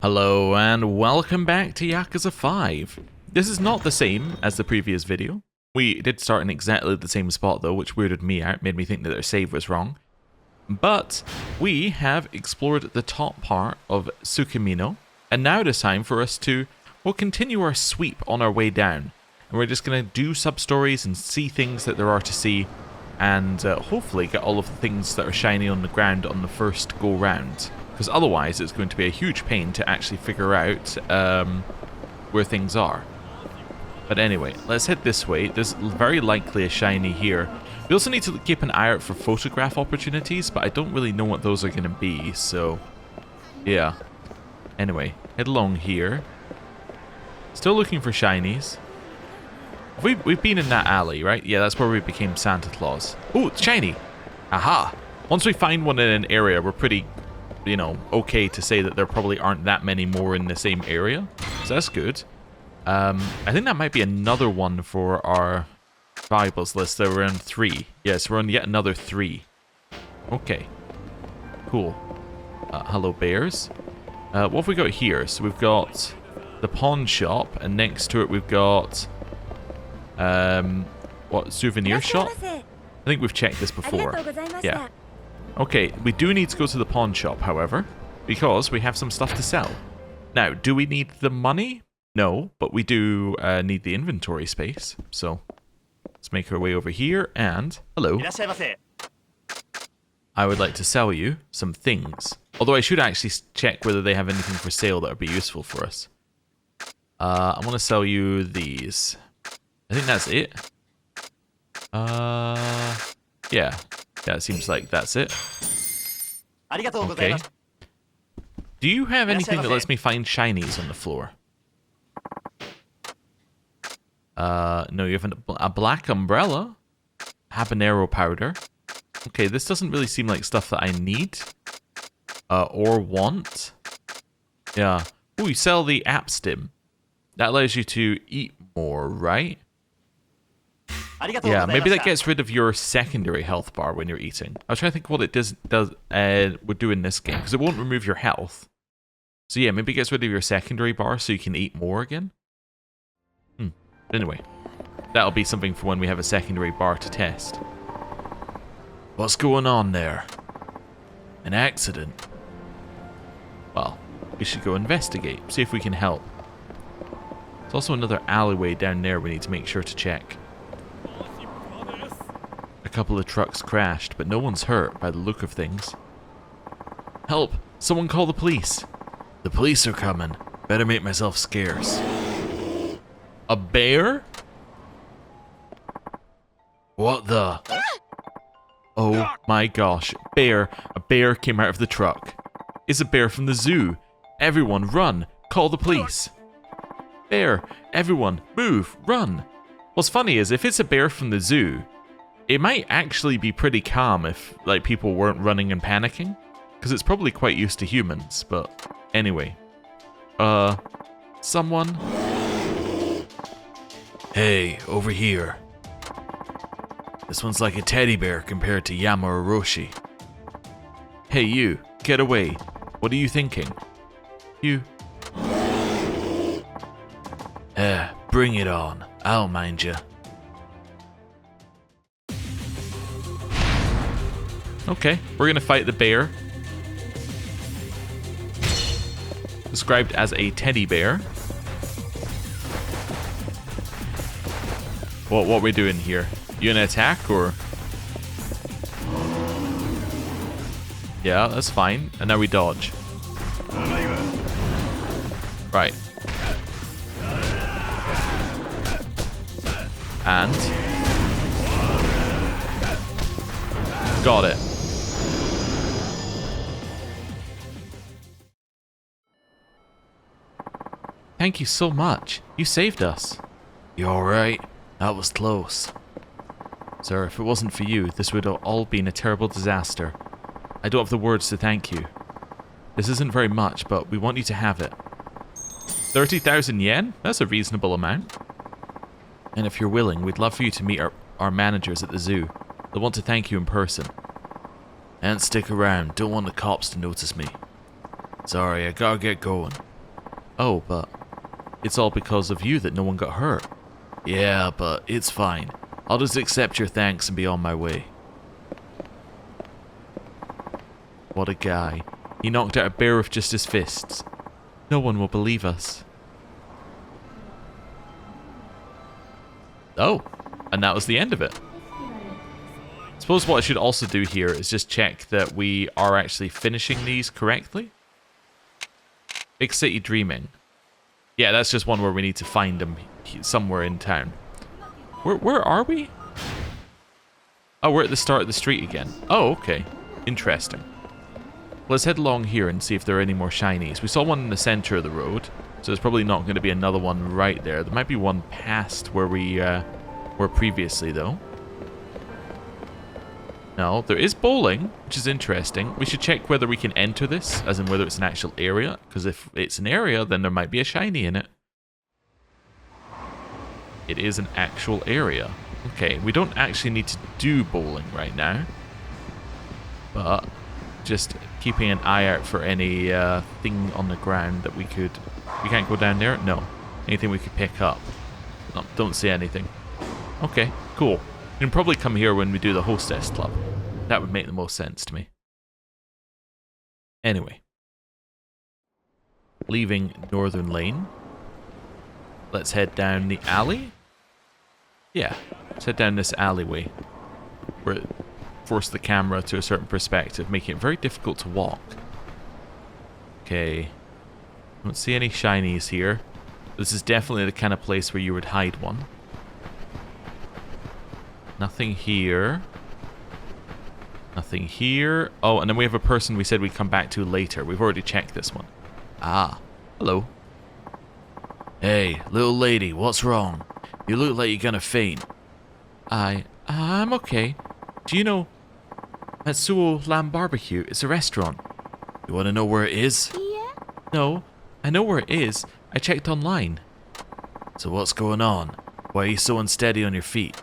Hello and welcome back to Yakuza 5. This is not the same as the previous video. We did start in exactly the same spot though, which weirded me out, made me think that their save was wrong. But we have explored the top part of Tsukimino, and now it is time for us to, continue our sweep on our way down. And we're just going to do sub-stories and see things that there are to see, and hopefully get all of the things that are shiny on the ground on the first go round. Because otherwise it's going to be a huge pain to actually figure out where things are. But anyway, let's head this way. There's very likely a shiny here. We also need to keep an eye out for photograph opportunities, but I don't really know what those are going to be, so yeah. Anyway, head along here. Still looking for shinies. We've been in that alley, right? Yeah, that's where we became Santa Claus. Oh, it's shiny! Aha! Once we find one in an area, we're pretty, you know, okay to say that there probably aren't that many more in the same area. So that's good. I think that might be another one for our valuables list. There were around 3. Yes, we're on yet another 3. Okay. Cool. Hello, bears. What have we got here? So we've got the pawn shop, and next to it we've got what, souvenir shop? I think we've checked this before. Yeah. Okay, we do need to go to the pawn shop, however, because we have some stuff to sell. Now, do we need the money? No, but we do need the inventory space. So, let's make our way over here, and hello. I would like to sell you some things. Although I should actually check whether they have anything for sale that would be useful for us. I want to sell you these. I think that's it. Yeah. Yeah, it seems like that's it. Okay. Do you have anything that lets me find shinies on the floor? No, you have a black umbrella. Habanero powder. Okay, this doesn't really seem like stuff that I need. Or want. Yeah. Oh, you sell the app stim. That allows you to eat more, right? Yeah, maybe that gets rid of your secondary health bar when you're eating. I was trying to think what it would do in this game, because it won't remove your health. So yeah, maybe it gets rid of your secondary bar so you can eat more again. Anyway, that'll be something for when we have a secondary bar to test. What's going on there? An accident? Well, we should go investigate, see if we can help. There's also another alleyway down there we need to make sure to check. A couple of trucks crashed, but no one's hurt by the look of things. Help! Someone call the police! The police are coming. Better make myself scarce. A bear? What the? Oh my gosh. Bear. A bear came out of the truck. It's a bear from the zoo. Everyone run. Call the police. Bear. Everyone move. Run. What's funny is if it's a bear from the zoo, it might actually be pretty calm if, like, people weren't running and panicking. Because it's probably quite used to humans, but anyway. Someone? Hey, over here. This one's like a teddy bear compared to Yamauroshi. Hey you, get away. What are you thinking? You. Bring it on. I'll mind ya. Okay, we're gonna fight the bear. Described as a teddy bear. What are we doing here? You gonna attack or? Yeah, that's fine. And now we dodge. Right. And got it. Thank you so much. You saved us. You alright? That was close. Sir, if it wasn't for you, this would have all been a terrible disaster. I don't have the words to thank you. This isn't very much, but we want you to have it. 30,000 yen? That's a reasonable amount. And if you're willing, we'd love for you to meet our managers at the zoo. They'll want to thank you in person. And stick around. Don't want the cops to notice me. Sorry, I gotta get going. Oh, but it's all because of you that no one got hurt. Yeah, but it's fine. I'll just accept your thanks and be on my way. What a guy. He knocked out a bear with just his fists. No one will believe us. Oh, and that was the end of it. Suppose what I should also do here is just check that we are actually finishing these correctly. Big City Dreaming. Yeah, that's just one where we need to find them somewhere in town. Where are we? Oh, we're at the start of the street again. Oh, okay. Interesting. Let's head along here and see if there are any more shinies. We saw one in the center of the road, so there's probably not going to be another one right there. There might be one past where we were previously, though. No, there is bowling, which is interesting. We should check whether we can enter this, as in whether it's an actual area, because if it's an area, then there might be a shiny in it. It is an actual area. Okay, we don't actually need to do bowling right now, but just keeping an eye out for any thing on the ground that we could... We can't go down there? No. Anything we could pick up? No, don't see anything. Okay, cool. You can probably come here when we do the Hostess Club. That would make the most sense to me. Anyway. Leaving Northern Lane. Let's head down the alley. Yeah, let's head down this alleyway. Where it forced the camera to a certain perspective, making it very difficult to walk. Okay. Don't see any shinies here. This is definitely the kind of place where you would hide one. Nothing here. Nothing here. Oh, and then we have a person we said we'd come back to later. We've already checked this one. Ah, hello. Hey, little lady, what's wrong? You look like you're gonna faint. I'm okay. Do you know Matsuo Lamb Barbecue? It's a restaurant. You want to know where it is? Yeah. No, I know where it is. I checked online. So what's going on? Why are you so unsteady on your feet?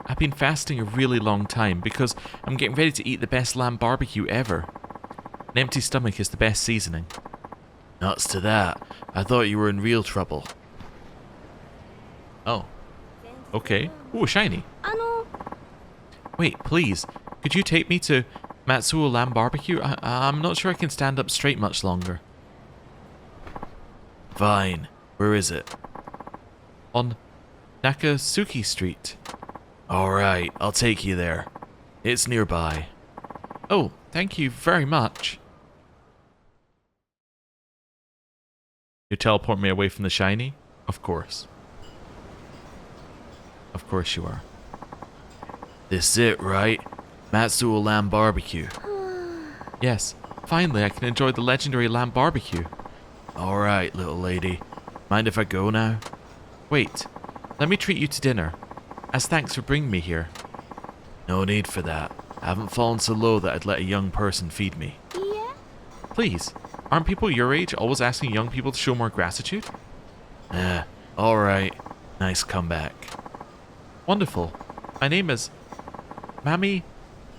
I've been fasting a really long time because I'm getting ready to eat the best lamb barbecue ever. An empty stomach is the best seasoning. Nuts to that. I thought you were in real trouble. Oh. Okay. Ooh, shiny. Wait, please. Could you take me to Matsuo Lamb Barbecue? I'm not sure I can stand up straight much longer. Fine. Where is it? On Nakasuki Street. Alright, I'll take you there. It's nearby. Oh, thank you very much. You teleport me away from the shiny? Of course. Of course you are. This it, right? Matsuo Lamb Barbecue. Yes, finally I can enjoy the legendary lamb barbecue. Alright, little lady. Mind if I go now? Wait, let me treat you to dinner. As thanks for bringing me here. No need for that. I haven't fallen so low that I'd let a young person feed me. Yeah? Please, aren't people your age always asking young people to show more gratitude? Alright. Nice comeback. Wonderful. My name is Mami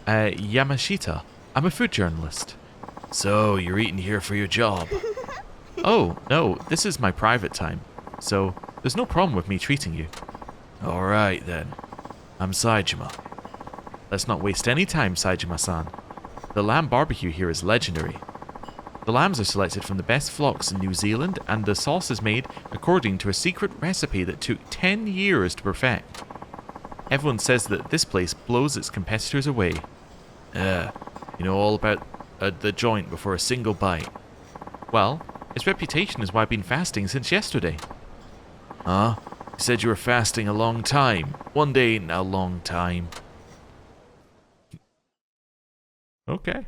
Yamashita. I'm a food journalist. So, you're eating here for your job? Oh, no, this is my private time. So, there's no problem with me treating you. Alright then. I'm Saejima. Let's not waste any time, Saejima-san. The lamb barbecue here is legendary. The lambs are selected from the best flocks in New Zealand, and the sauce is made according to a secret recipe that took 10 years to perfect. Everyone says that this place blows its competitors away. You know all about the joint before a single bite. Well, its reputation is why I've been fasting since yesterday. Huh? You said you were fasting a long time. One day ain't a long time. Okay.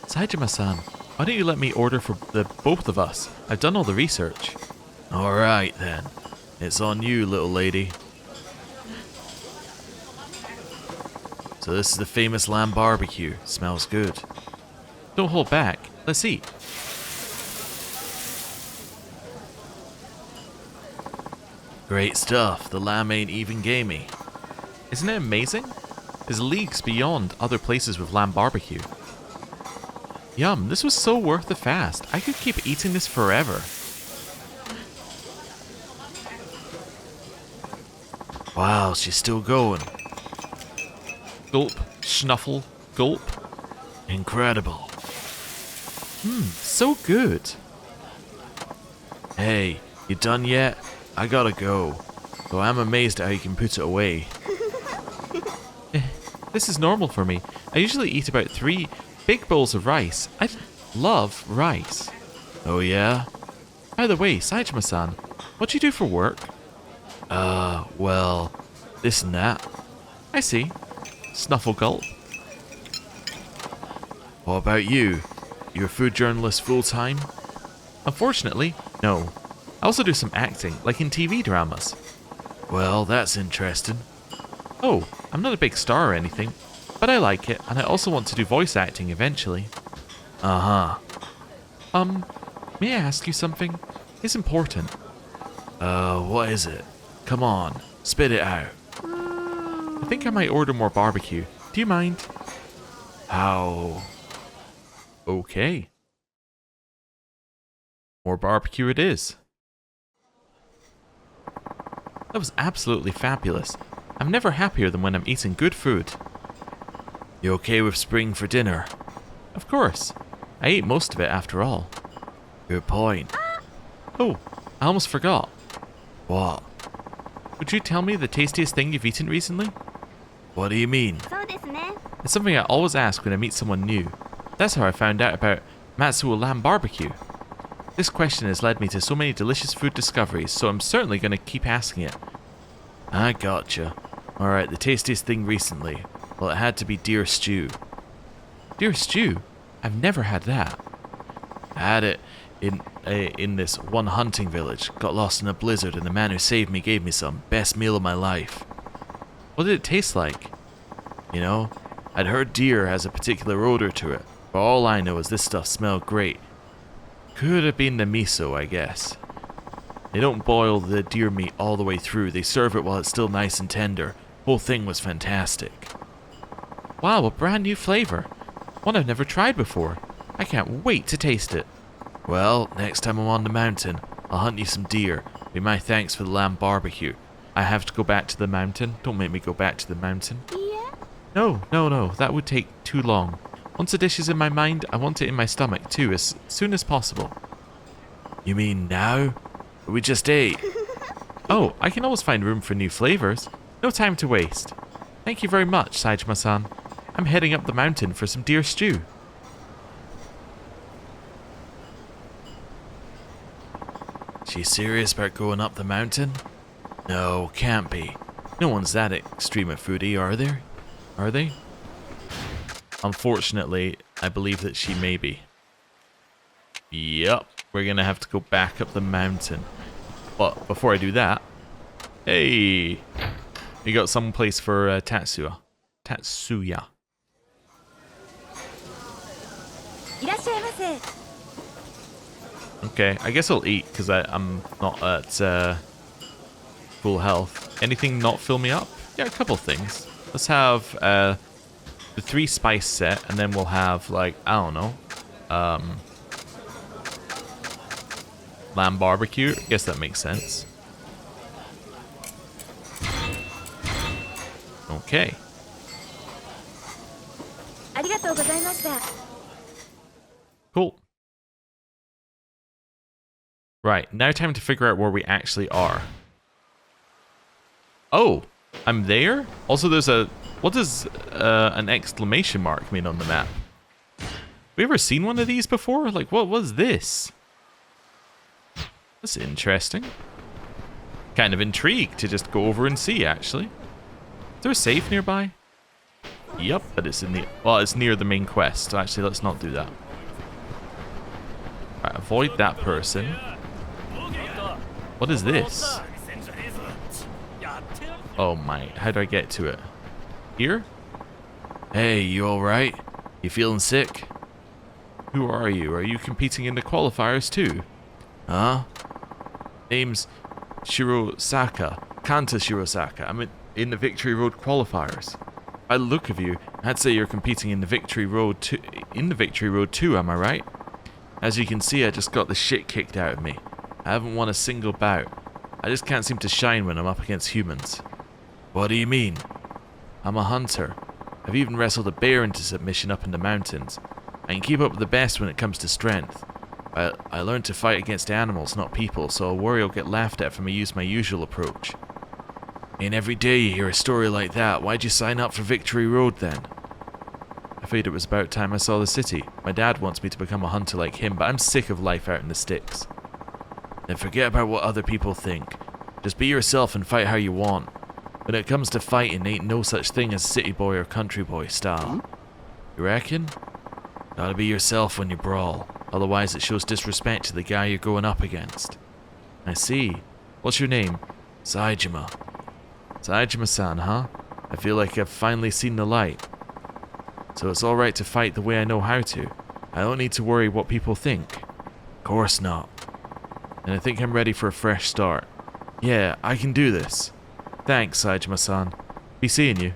Saejima-san, why don't you let me order for the both of us? I've done all the research. Alright then. It's on you, little lady. So this is the famous lamb barbecue. Smells good. Don't hold back. Let's eat. Great stuff. The lamb ain't even gamey. Isn't it amazing? There's leagues beyond other places with lamb barbecue. Yum, this was so worth the fast. I could keep eating this forever. Wow, she's still going. Gulp, snuffle, gulp. Incredible. So good. Hey, you done yet? I gotta go. Though I'm amazed at how you can put it away. This is normal for me. I usually eat about 3 big bowls of rice. I love rice. Oh yeah? By the way, Saitama-san, what do you do for work? Well, this and that. I see. Snuffle gulp. What about you? You're a food journalist full-time? Unfortunately, no. I also do some acting, like in TV dramas. Well, that's interesting. Oh, I'm not a big star or anything, but I like it, and I also want to do voice acting eventually. Uh-huh. May I ask you something? It's important. What is it? Come on, spit it out. I think I might order more barbecue. Do you mind? How? Okay. More barbecue it is. That was absolutely fabulous. I'm never happier than when I'm eating good food. You okay with spring for dinner? Of course. I ate most of it after all. Good point. Oh, I almost forgot. What? Would you tell me the tastiest thing you've eaten recently? What do you mean? It's something I always ask when I meet someone new. That's how I found out about Matsuo lamb barbecue. This question has led me to so many delicious food discoveries, so I'm certainly going to keep asking it. I gotcha. Alright, the tastiest thing recently. Well, it had to be deer stew. Deer stew? I've never had that. I had it in this one hunting village. Got lost in a blizzard and the man who saved me gave me some. Best meal of my life. What did it taste like? You know, I'd heard deer has a particular odor to it, but all I know is this stuff smelled great. Could have been the miso, I guess. They don't boil the deer meat all the way through. They serve it while it's still nice and tender. Whole thing was fantastic. Wow, a brand new flavor. One I've never tried before. I can't wait to taste it. Well, next time I'm on the mountain, I'll hunt you some deer. Be my thanks for the lamb barbecue. I have to go back to the mountain. Don't make me go back to the mountain. Yeah. No. That would take too long. Once a dish is in my mind, I want it in my stomach too, as soon as possible. You mean now? We just ate. Oh, I can always find room for new flavors. No time to waste. Thank you very much, Saitama-san. I'm heading up the mountain for some deer stew. She's serious about going up the mountain? No, can't be. No one's that extreme a foodie, are there? Are they? Unfortunately, I believe that she may be. Yup, we're gonna have to go back up the mountain. But before I do that, hey, we got some place for Tatsuya. Okay, I guess I'll eat because I'm not at full health. Anything not fill me up? Yeah, a couple things. Let's have the 3 spice set, and then we'll have, like, I don't know, lamb barbecue. I guess that makes sense. Okay. Cool. Right, now time to figure out where we actually are. Oh, I'm there? Also, there's a... What does an exclamation mark mean on the map? We ever seen one of these before? Like, what was this? That's interesting. Kind of intrigued to just go over and see, actually. Is there a safe nearby? Yep, but it's in the... Well, it's near the main quest, so actually let's not do that. Right, avoid that person. What is this? Oh my, how do I get to it? Here? Hey, you alright? You feeling sick? Who are you? Are you competing in the qualifiers too? Huh? Name's Shirosaka. Kanta Shirosaka. I'm in the Victory Road qualifiers. By the look of you, I'd say you're competing in the Victory Road too, am I right? As you can see, I just got the shit kicked out of me. I haven't won a single bout. I just can't seem to shine when I'm up against humans. What do you mean? I'm a hunter. I've even wrestled a bear into submission up in the mountains. I can keep up with the best when it comes to strength. I learned to fight against animals, not people, so I worry I'll get laughed at if I use my usual approach. And every day you hear a story like that, why'd you sign up for Victory Road then? I figured it was about time I saw the city. My dad wants me to become a hunter like him, but I'm sick of life out in the sticks. Then forget about what other people think. Just be yourself and fight how you want. When it comes to fighting, ain't no such thing as city boy or country boy style. You reckon? Gotta be yourself when you brawl, otherwise it shows disrespect to the guy you're going up against. I see. What's your name? Saejima. Saejima-san, huh? I feel like I've finally seen the light. So it's alright to fight the way I know how to. I don't need to worry what people think. Course not. And I think I'm ready for a fresh start. Yeah, I can do this. Thanks, Saejima-san. Be seeing you.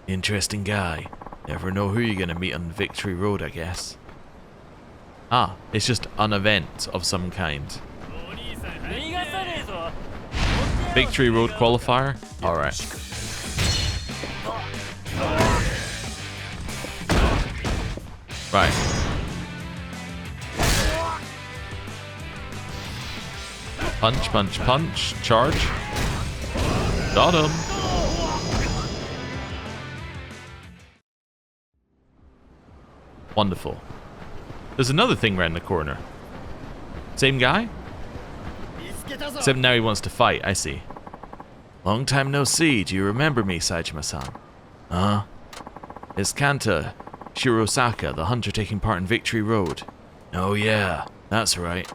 Interesting guy. Never know who you're gonna meet on Victory Road, I guess. Ah, it's just an event of some kind. Victory Road qualifier? Alright. Right. Punch, punch, punch. Charge. Got him. Wonderful. There's another thing round the corner. Same guy? Except now he wants to fight, I see. Long time no see, do you remember me, Saejima-san? It's Kanto Shirosaka, the hunter taking part in Victory Road. Oh yeah, that's right.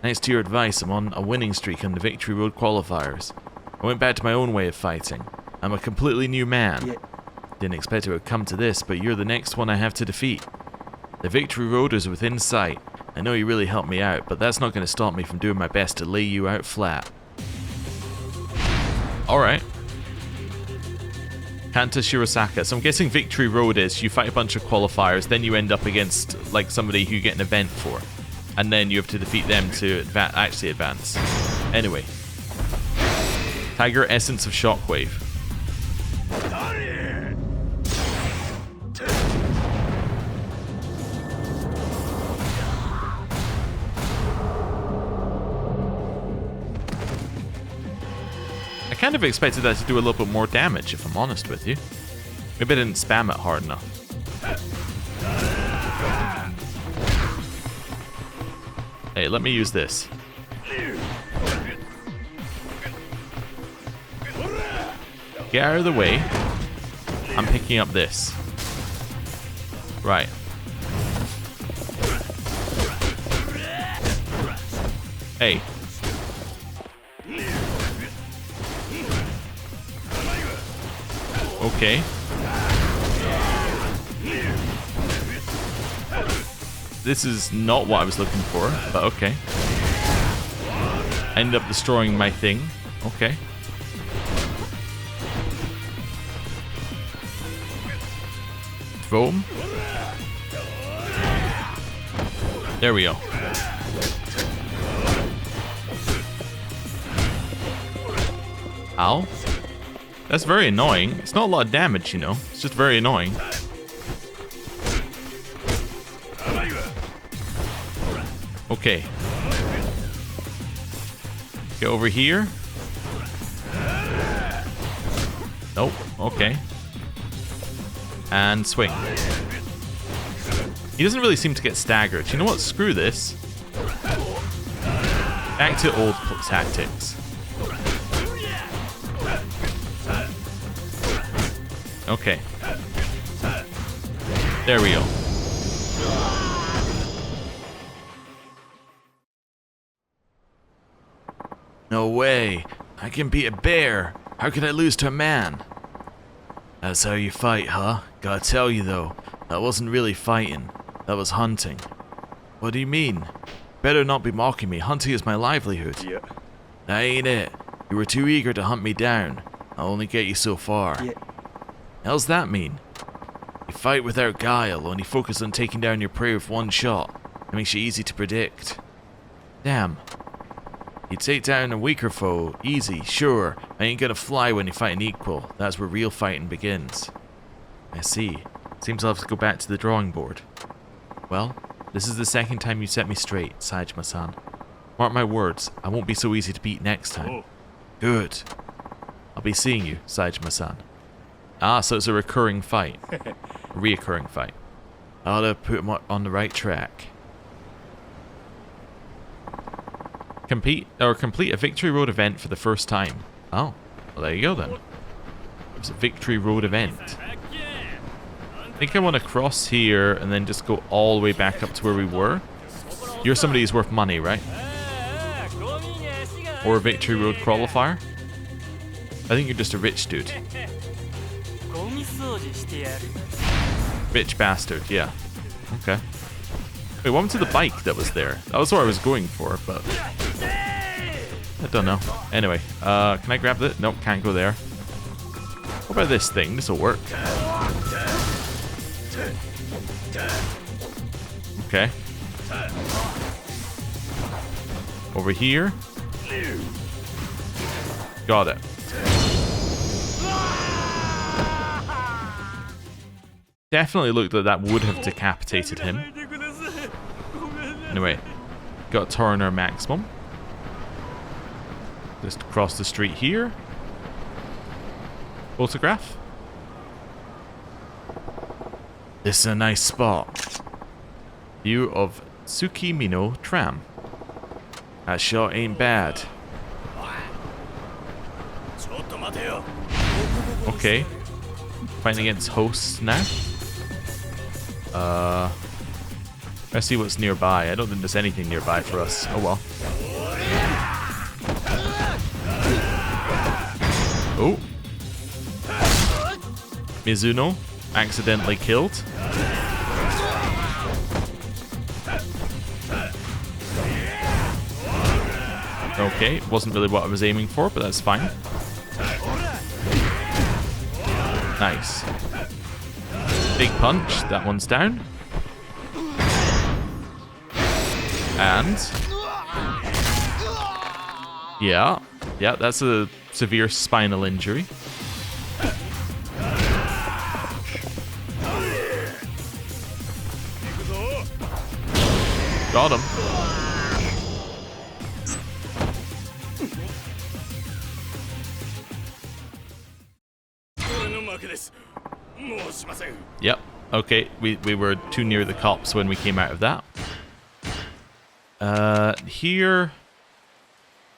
Thanks to your advice, I'm on a winning streak on the Victory Road qualifiers. I went back to my own way of fighting. I'm a completely new man. Didn't expect it would come to this, but you're the next one I have to defeat. The Victory Road is within sight. I know you really helped me out, but that's not going to stop me from doing my best to lay you out flat. Alright. Kanto Shirosaka. So I'm guessing Victory Road is you fight a bunch of qualifiers, then you end up against like somebody who you get an event for. And then you have to defeat them to actually advance. Anyway. Tiger Essence of Shockwave. I kind of expected that to do a little bit more damage, if I'm honest with you. Maybe I didn't spam it hard enough. Hey, let me use this. Get out of the way. I'm picking up this. Right. Hey. Okay. This is not what I was looking for, but okay. I ended up destroying my thing. Okay. Foam. There we go. Ow. That's very annoying. It's not a lot of damage, you know. It's just very annoying. Okay. Get over here. Nope. Okay. And swing. He doesn't really seem to get staggered. You know what? Screw this. Back to old tactics. Okay. There we go. No way. I can beat a bear. How could I lose to a man? That's how you fight, huh? Gotta tell you though, that wasn't really fighting. That was hunting. What do you mean? Better not be mocking me. Hunting is my livelihood. Yeah. That ain't it. You were too eager to hunt me down. I'll only get you so far. Yeah. How's that mean? You fight without guile, only focus on taking down your prey with one shot. It makes you easy to predict. Damn. You take down a weaker foe, easy, sure. I ain't gonna fly when you fight an equal. That's where real fighting begins. I see. Seems I'll have to go back to the drawing board. Well, this is the second time you set me straight, Saejima-san. Mark my words, I won't be so easy to beat next time. Good. I'll be seeing you, Saejima-san. Ah, so it's a recurring fight. Reoccurring fight. I ought to put him on the right track. Complete a Victory Road event for the first time. Oh, well there you go then. It's a Victory Road event. I think I want to cross here and then just go all the way back up to where we were. You're somebody who's worth money, right? Or a Victory Road qualifier? I think you're just a rich dude. Rich bastard, yeah. Okay. Wait, what happened to the bike that was there? That was what I was going for, but... I don't know. Anyway, can I grab it? Nope, can't go there. What about this thing? This'll work. Okay. Over here. Got it. Definitely looked like that would have decapitated him. Anyway, got Turner maximum. Just across the street here. Photograph. This is a nice spot. View of Tsukimino tram. That shot ain't bad. Okay. Fighting against hosts now. Let's see what's nearby. I don't think there's anything nearby for us. Oh well. Oh. Mizuno accidentally killed. Okay, wasn't really what I was aiming for, but that's fine. Nice. Big punch, that one's down. And... yeah, that's a severe spinal injury. Got him. Yep. Okay, we were too near the cops when we came out of that. Here...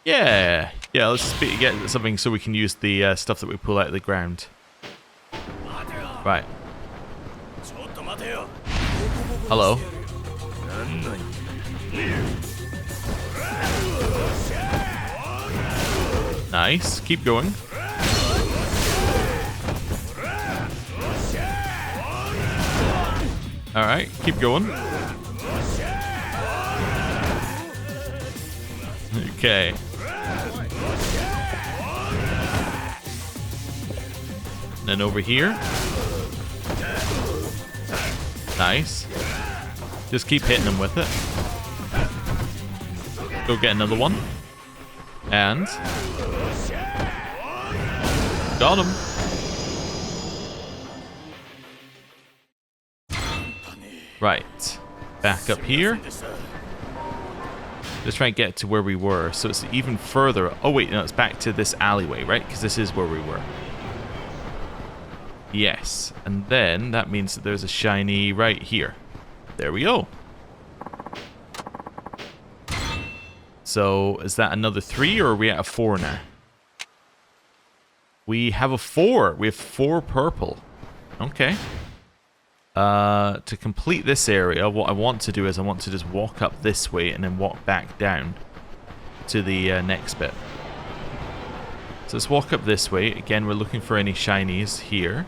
yeah, let's get something so we can use the stuff that we pull out of the ground. Right. Hello. Nice, keep going. Alright, keep going. Okay. Then over here. Nice. Just keep hitting them with it. Go get another one. And... got him. Right. Back up here. Just try and get to where we were. So it's even further. Oh wait, no, it's back to this alleyway, right? Because this is where we were. Yes. And then that means that there's a shiny right here. There we go. So is that another 3 or are we at a 4 now? We have a 4. We have 4 purple. Okay. To complete this area, what I want to do is I want to just walk up this way and then walk back down to the next bit. So let's walk up this way. Again, we're looking for any shinies here.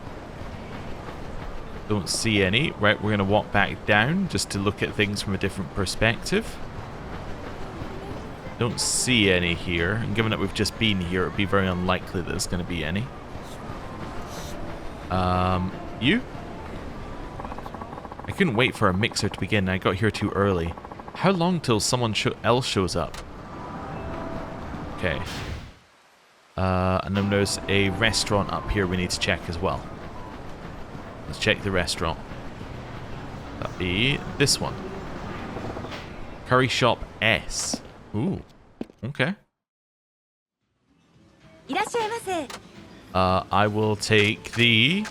Don't see any. Right, we're going to walk back down just to look at things from a different perspective. Don't see any here. And given that we've just been here, it would be very unlikely that there's going to be any. You? I couldn't wait for a mixer to begin. I got here too early. How long till someone else shows up? Okay. And then there's a restaurant up here we need to check as well. Let's check the restaurant. That'd be this one. Curry Shop S. Ooh. Okay. I will take the...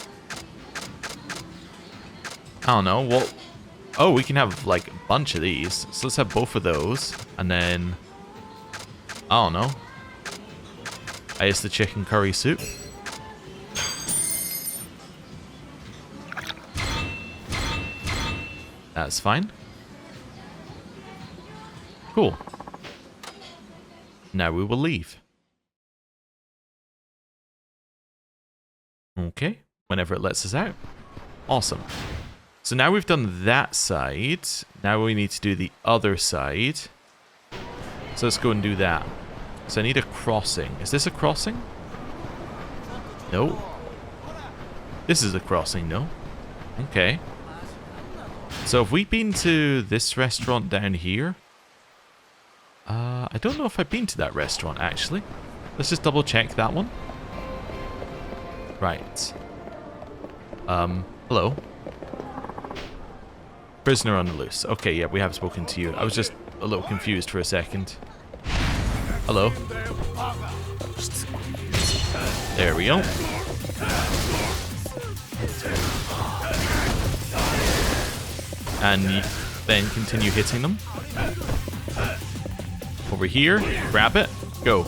I don't know, what... Oh, we can have, like, a bunch of these. So let's have both of those. And then... I don't know. I guess the chicken curry soup. That's fine. Cool. Now we will leave. Okay, whenever it lets us out. Awesome. So now we've done that side. Now we need to do the other side. So let's go and do that. So I need a crossing. Is this a crossing? No. This is a crossing, no? Okay. So have we been to this restaurant down here? I don't know if I've been to that restaurant, actually. Let's just double check that one. Right. Hello. Prisoner on the loose. Okay, yeah, we have spoken to you. I was just a little confused for a second. Hello. There we go. And then continue hitting them. Over here, grab it, go.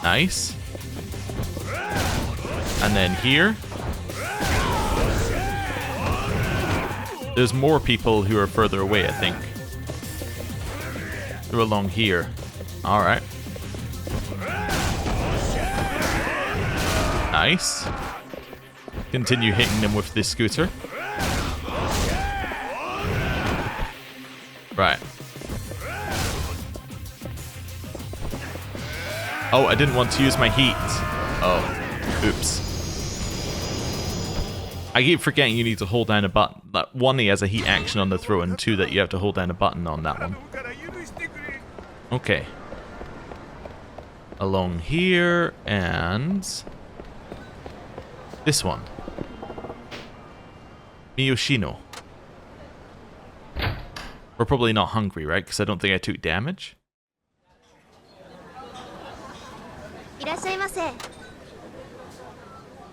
Nice. And then here. There's more people who are further away, I think. They're along here. Alright. Nice. Continue hitting them with this scooter. Right. Oh, I didn't want to use my heat. Oh, oops. I keep forgetting you need to hold down a button. One, he has a heat action on the throw, and two, that you have to hold down a button on that one. Okay. Along here, and... this one. Miyoshino. We're probably not hungry, right? Because I don't think I took damage.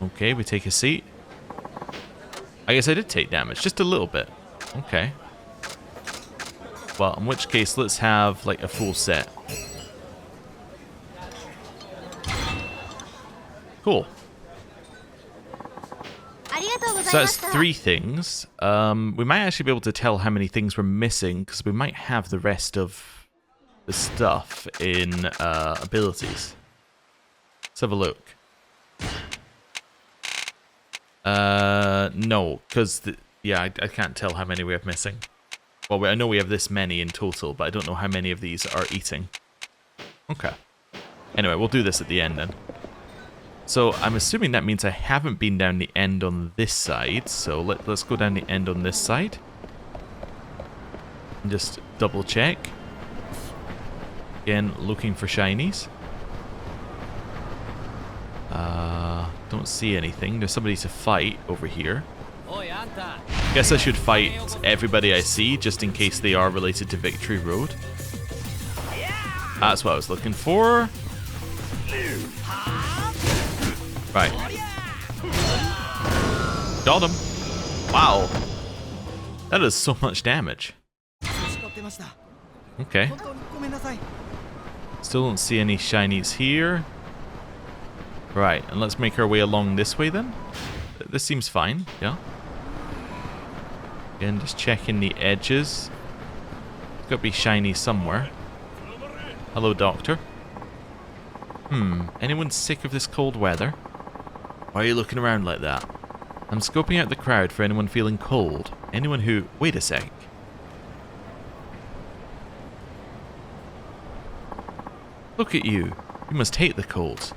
Okay, we take a seat. I guess I did take damage, just a little bit. Okay. Well, in which case, let's have, like, a full set. Cool. So that's 3 things. We might actually be able to tell how many things we're missing, because we might have the rest of the stuff in abilities. Let's have a look. No, because yeah, I can't tell how many we have missing. Well, I know we have this many in total, but I don't know how many of these are eating. Okay. Anyway, we'll do this at the end then. So I'm assuming that means I haven't been down the end on this side. So let's go down the end on this side. And just double check. Again, looking for shinies. Don't see anything. There's somebody to fight over here. Guess I should fight everybody I see, just in case they are related to Victory Road. That's what I was looking for. Right. Got him. Wow. That is so much damage. Okay. Still don't see any shinies here. Right, and let's make our way along this way then. This seems fine, yeah. Again, just checking the edges. Got to be shiny somewhere. Hello, doctor. Anyone sick of this cold weather? Why are you looking around like that? I'm scoping out the crowd for anyone feeling cold. Anyone who... Wait a sec. Look at you. You must hate the cold.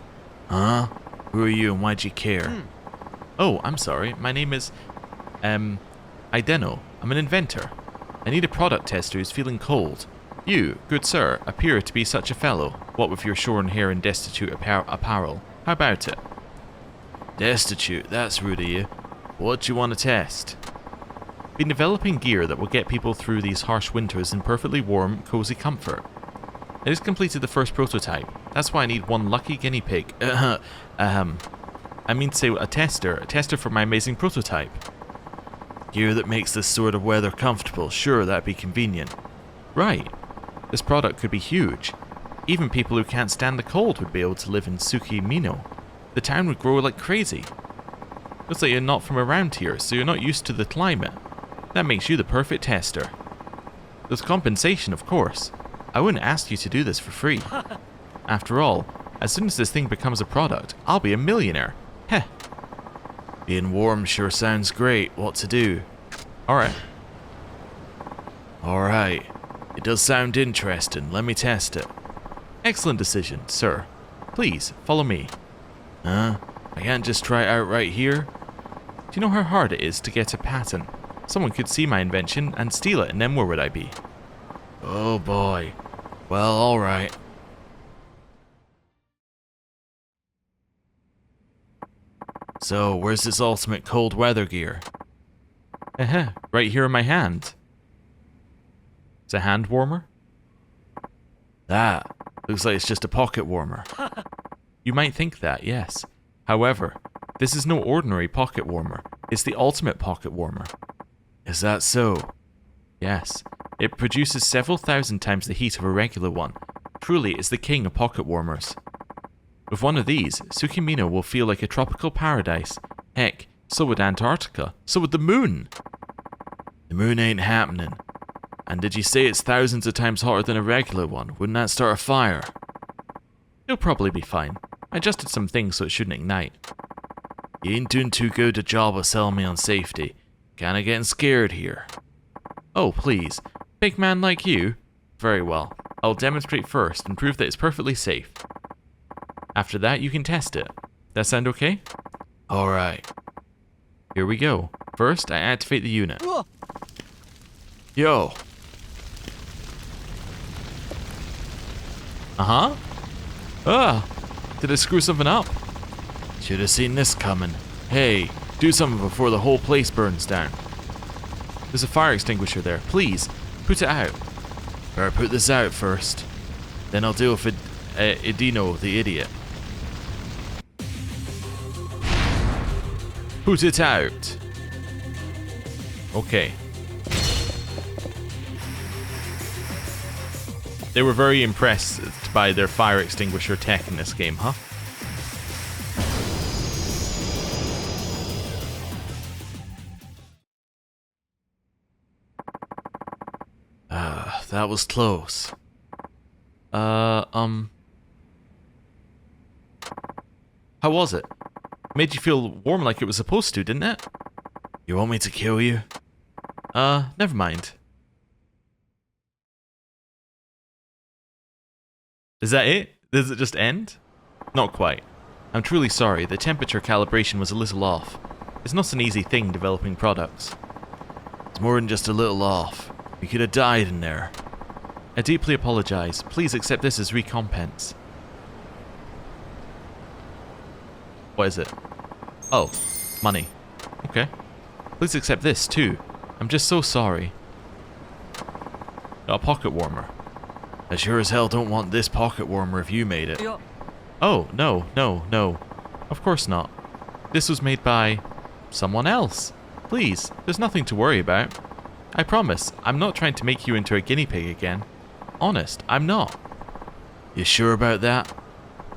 Huh? Who are you and why'd you care? Oh, I'm sorry. My name is... Ideno. I'm an inventor. I need a product tester who's feeling cold. You, good sir, appear to be such a fellow, what with your shorn hair and destitute apparel. How about it? Destitute? That's rude of you. What do you want to test? Been developing gear that will get people through these harsh winters in perfectly warm, cozy comfort. I just completed the first prototype. That's why I need one lucky guinea pig. I mean to say a tester for my amazing prototype. Gear that makes this sort of weather comfortable, sure, that'd be convenient. Right. This product could be huge. Even people who can't stand the cold would be able to live in Tsukimino. The town would grow like crazy. Looks like you're not from around here, so you're not used to the climate. That makes you the perfect tester. There's compensation, of course. I wouldn't ask you to do this for free. After all, as soon as this thing becomes a product, I'll be a millionaire. Heh. Being warm sure sounds great. What to do? Alright. Alright. It does sound interesting. Let me test it. Excellent decision, sir. Please, follow me. Huh? I can't just try it out right here? Do you know how hard it is to get a patent? Someone could see my invention and steal it, and then where would I be? Oh boy. Well, alright. So, where's this ultimate cold weather gear? Right here in my hand. It's a hand warmer? That looks like it's just a pocket warmer. You might think that, yes. However, this is no ordinary pocket warmer. It's the ultimate pocket warmer. Is that so? Yes. It produces several thousand times the heat of a regular one. Truly, it's the king of pocket warmers. With one of these, Tsukimino will feel like a tropical paradise. Heck, so would Antarctica. So would the moon. The moon ain't happening. And did you say it's thousands of times hotter than a regular one? Wouldn't that start a fire? It'll probably be fine. I adjusted some things so it shouldn't ignite. You ain't doing too good a job of selling me on safety. Kinda getting scared here. Oh, please. Big man like you? Very well. I'll demonstrate first and prove that it's perfectly safe. After that, you can test it. That sound okay? Alright. Here we go. First, I activate the unit. Yo! Uh-huh? Did I screw something up? Should have seen this coming. Hey, do something before the whole place burns down. There's a fire extinguisher there. Please, put it out. Better put this out first. Then I'll deal with Idino, the idiot. Put it out. Okay. They were very impressed by their fire extinguisher tech in this game, huh? That was close. How was it? Made you feel warm like it was supposed to, didn't it? You want me to kill you? Never mind. Is that it? Does it just end? Not quite. I'm truly sorry, the temperature calibration was a little off. It's not an easy thing developing products. It's more than just a little off. We could have died in there. I deeply apologize. Please accept this as recompense. What is it? Oh, money. Okay. Please accept this too. I'm just so sorry. Got a pocket warmer. I sure as hell don't want this pocket warmer if you made it. Oh, no. Of course not. This was made by someone else. Please, there's nothing to worry about. I promise, I'm not trying to make you into a guinea pig again. Honest, I'm not. You sure about that?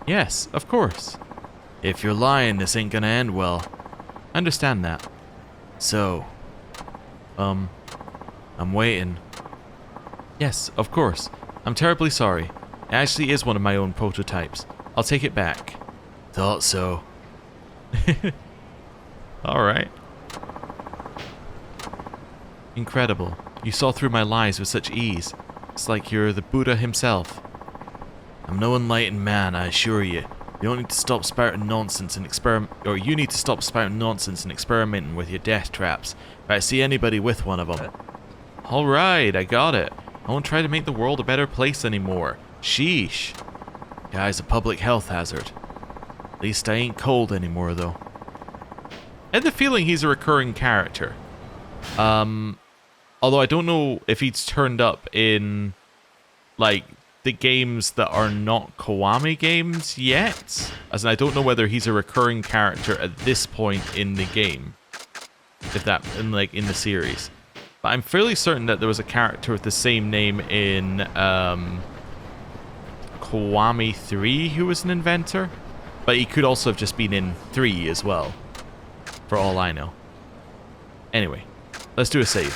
Yes, of course. If you're lying, this ain't gonna end well. I understand that. So, I'm waiting. Yes, of course. I'm terribly sorry. It actually is one of my own prototypes. I'll take it back. Thought so. Alright. Incredible. You saw through my lies with such ease. It's like you're the Buddha himself. I'm no enlightened man, I assure you. You don't need to stop spouting nonsense and you need to stop spouting nonsense and experimenting with your death traps. If I see anybody with one of them. Alright, I got it. I won't try to make the world a better place anymore. Sheesh. Guy's a public health hazard. At least I ain't cold anymore, though. I had the feeling he's a recurring character. Although I don't know if he's turned up in, like, the games that are not Kiwami games yet. As in, I don't know whether he's a recurring character at this point in the game. If that, in the series. But I'm fairly certain that there was a character with the same name in Kiwami 3 who was an inventor. But he could also have just been in 3 as well. For all I know. Anyway, let's do a save.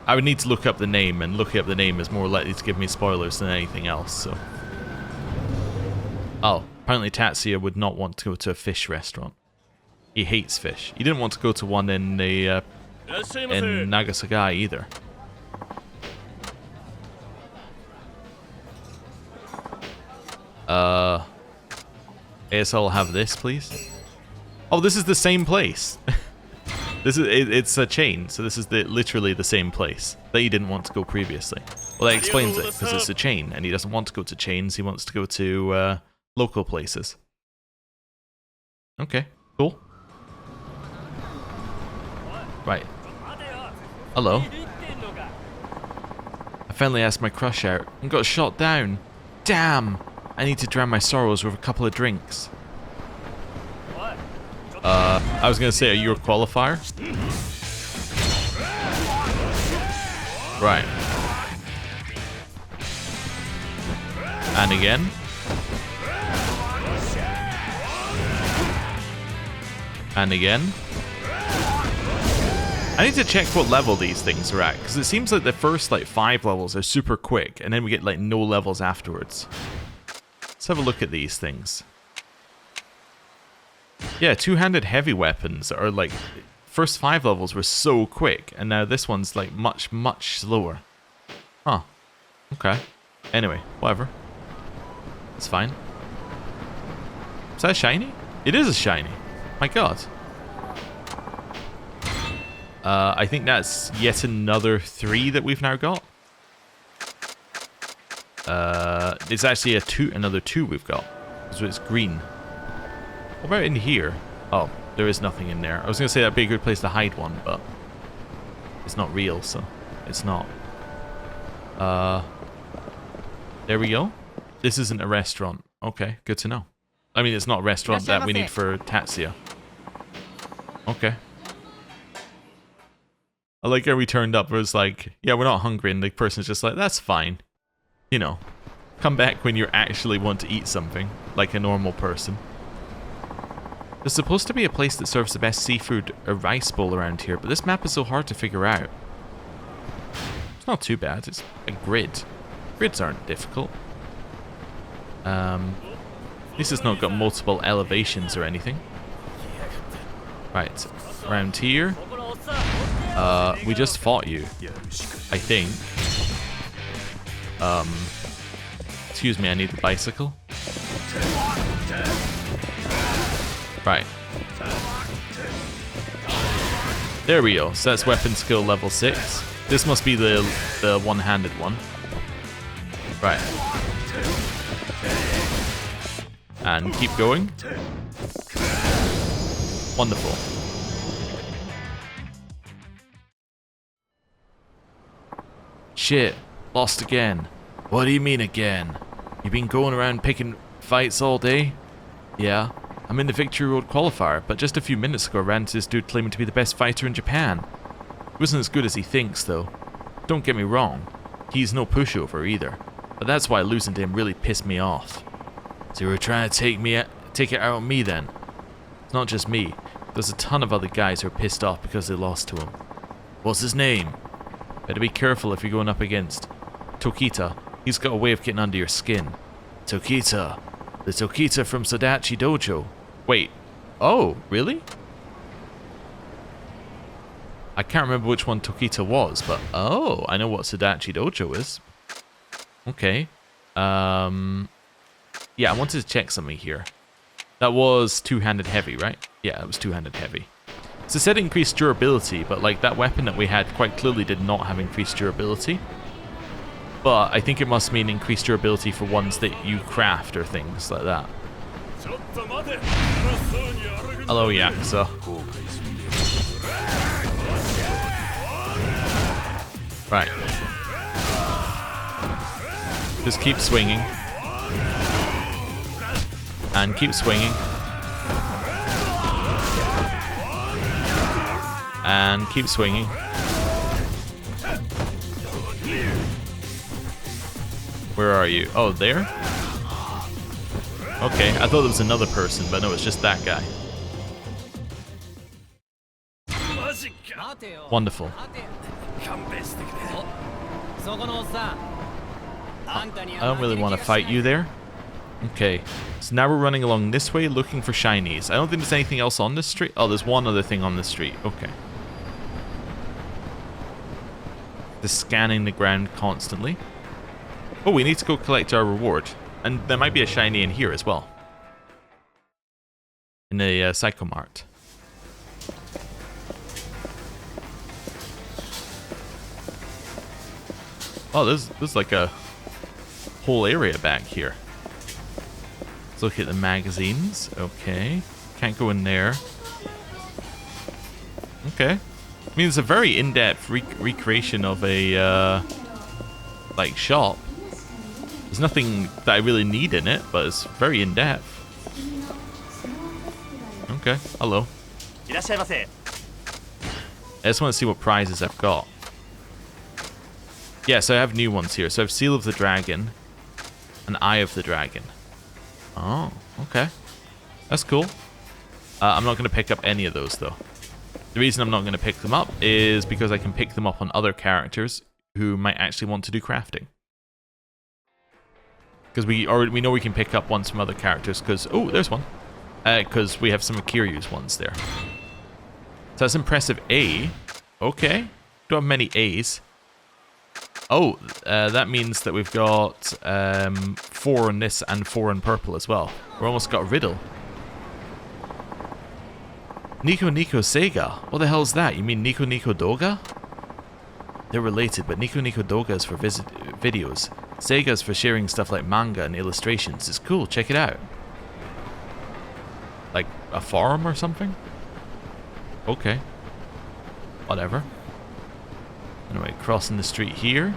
I would need to look up the name, and looking up the name is more likely to give me spoilers than anything else, so... Oh, apparently Tatsuya would not want to go to a fish restaurant. He hates fish. He didn't want to go to one in the in Nagasagai either. ASL, have this, please. Oh, this is the same place. It's a chain, so this is literally the same place that he didn't want to go previously. Well, that explains it, because it's a chain, and he doesn't want to go to chains, he wants to go to local places. Okay, cool. Right. Hello. I finally asked my crush out and got shot down. Damn! I need to drown my sorrows with a couple of drinks. I was gonna say, are you a qualifier? Right. And again. And again. I need to check what level these things are at, because it seems like the first, 5 levels are super quick, and then we get, no levels afterwards. Let's have a look at these things. Yeah, two-handed heavy weapons are, first 5 levels were so quick, and now this one's, much, much slower. Huh. Okay. Anyway, whatever. It's fine. Is that a shiny? It is a shiny. My god. I think that's yet another 3 that we've now got. It's actually another 2 we've got. So it's green. What about in here? Oh, there is nothing in there. I was going to say that'd be a good place to hide one, but it's not real, so it's not. There we go. This isn't a restaurant. Okay, good to know. I mean, it's not a restaurant that we need for Tatsuya. Okay. I like how we turned up, it was like, yeah, we're not hungry, and the person's just like, that's fine. You know, come back when you actually want to eat something, like a normal person. There's supposed to be a place that serves the best seafood or rice bowl around here, but this map is so hard to figure out. It's not too bad, it's a grid. Grids aren't difficult. At least it's not got multiple elevations or anything. Right, around here. We just fought you, I think. Excuse me, I need the bicycle. Right. There we go. So that's weapon skill level 6. This must be the one-handed one. Right. And keep going. Wonderful. Shit. Lost again. What do you mean again? You been going around picking fights all day? Yeah. I'm in the Victory Road qualifier, but just a few minutes ago I ran into this dude claiming to be the best fighter in Japan. He wasn't as good as he thinks, though. Don't get me wrong. He's no pushover either. But that's why losing to him really pissed me off. So you were trying to take it out on me then? It's not just me. There's a ton of other guys who are pissed off because they lost to him. What's his name? Better be careful if you're going up against Tokita. He's got a way of getting under your skin. Tokita. The Tokita from Sadachi Dojo. Wait. Oh, really? I can't remember which one Tokita was, but oh, I know what Sadachi Dojo is. Okay. Yeah, I wanted to check something here. That was two-handed heavy, right? Yeah, it was two-handed heavy. So it said increased durability, but like that weapon that we had quite clearly did not have increased durability. But I think it must mean increased durability for ones that you craft or things like that. Hello, Yakuza. Right. Just keep swinging. And keep swinging. And keep swinging. Where are you? Oh, there? Okay, I thought there was another person, but no, it's just that guy. Wonderful. I don't really want to fight you there. Okay, so now we're running along this way looking for shinies. I don't think there's anything else on this street. Oh, there's one other thing on the street. Okay. Just scanning the ground constantly. Oh, we need to go collect our reward. And there might be a shiny in here as well. In the Psycho Mart. Oh, there's like a whole area back here. Let's look at the magazines. Okay. Can't go in there. Okay. I mean, it's a very in-depth recreation of a, like, shop. There's nothing that I really need in it, but it's very in-depth. Okay, hello. I just want to see what prizes I've got. Yeah, so I have new ones here. So I have Seal of the Dragon and Eye of the Dragon. Oh, okay. That's cool. I'm not going to pick up any of those, though. The reason I'm not going to pick them up is because I can pick them up on other characters who might actually want to do crafting. Because we know we can pick up ones from other characters, because... Oh, there's one. Because we have some of Kiryu's ones there. So that's impressive A. Okay. Don't have many A's. Oh, that means that we've got 4 on this and 4 in purple as well. We're almost got a riddle. Nico Nico Sega. What the hell is that? You mean Nico Nico Doga? They're related, but Nico Nico Doga is for videos. Sega is for sharing stuff like manga and illustrations. It's cool, check it out. Like a forum or something? Okay. Whatever. Anyway, crossing the street here.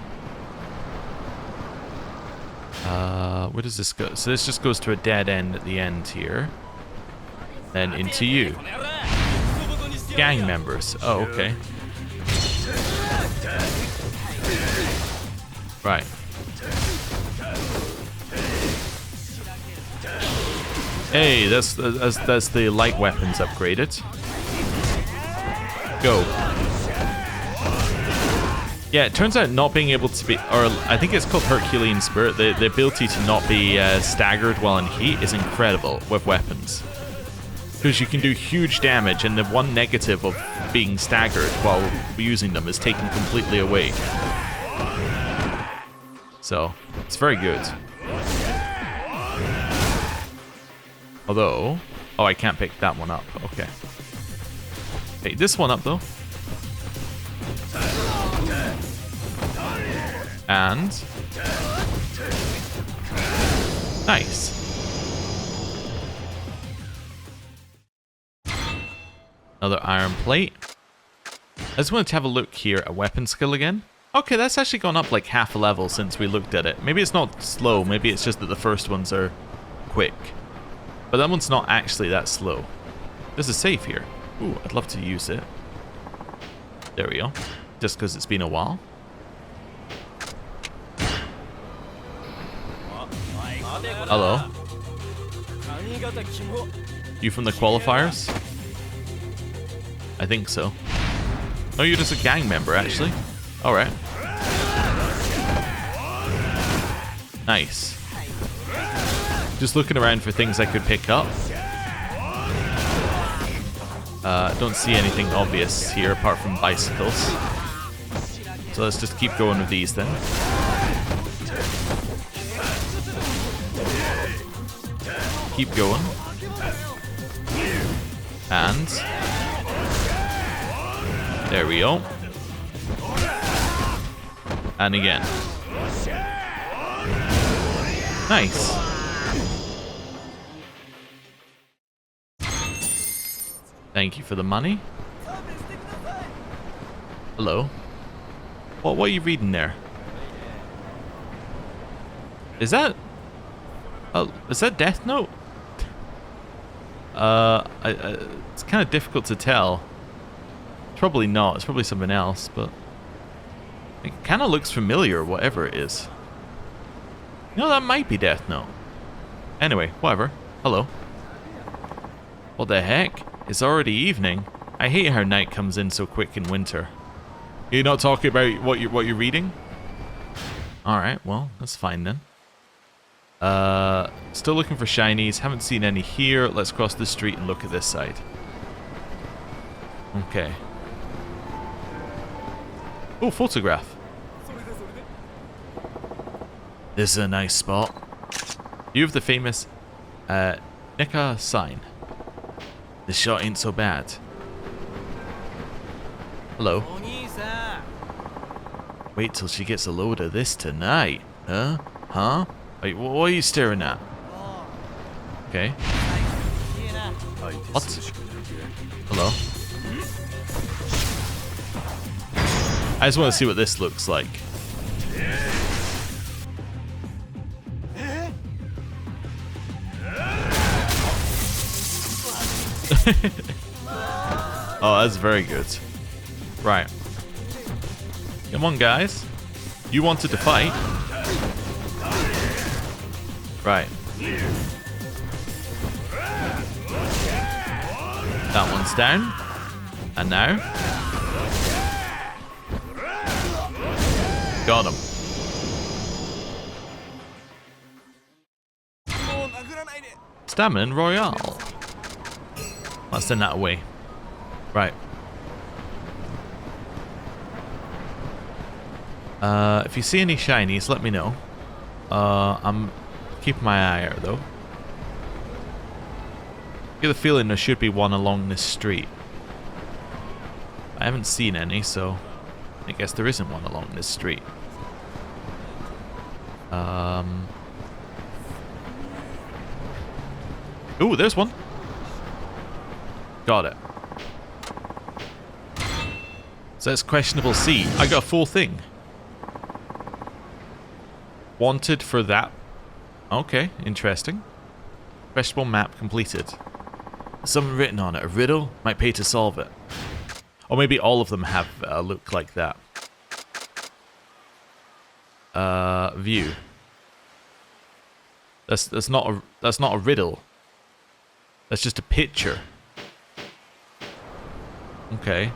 Where does this go? So this just goes to a dead end at the end here. Then into you. Gang members. Oh, okay. Right. Hey, that's the light weapons upgraded. Go. Yeah, it turns out not being able to be, or I think it's called Herculean Spirit, the ability to not be staggered while in heat is incredible with weapons. Because you can do huge damage, and the one negative of being staggered while using them is taken completely away. So, it's very good. Although... Oh, I can't pick that one up. Okay. Pick this one up, though. And... Nice. Another iron plate. I just wanted to have a look here at weapon skill again. Okay, that's actually gone up like half a level since we looked at it. Maybe it's not slow, maybe it's just that the first ones are quick. But that one's not actually that slow. There's a save here. Ooh, I'd love to use it. There we go. Just because it's been a while. Hello. You from the qualifiers? I think so. Oh, you're just a gang member, actually. Alright. Nice. Just looking around for things I could pick up. Don't see anything obvious here apart from bicycles. So let's just keep going with these then. keep going. And there we go. And again. Nice. Thank you for the money. Hello. What are you reading there? Is that... Oh, is that Death Note? It's kind of difficult to tell. Probably not. It's probably something else, but it kind of looks familiar, whatever it is. You know, that might be Death Note. Anyway, whatever. Hello. What the heck? It's already evening. I hate how night comes in so quick in winter. You're not talking about what you're reading? All right, well, that's fine then. Still looking for shinies. Haven't seen any here. Let's cross the street and look at this side. Okay. Oh, photograph. This is a nice spot. You have the famous Nika sign. This shot ain't so bad. Hello. Wait till she gets a load of this tonight. Huh? Huh? Wait, what are you staring at? Okay. What? Hello? I just want to see what this looks like. Oh, that's very good. Right. Come on, guys. You wanted to fight. Right. That one's down. And now? Got him. Stamina Royale. Let's send that away. Right. If you see any shinies, let me know. I'm keeping my eye out though. I get the feeling there should be one along this street. I haven't seen any, so I guess there isn't one along this street. Ooh, there's one. Got it. So that's questionable C. I got a full thing. Wanted for that. Okay, interesting. Questionable map completed. Something written on it. A riddle? Might pay to solve it. Or maybe all of them have a look like that. View. That's not a riddle. That's just a picture. Okay.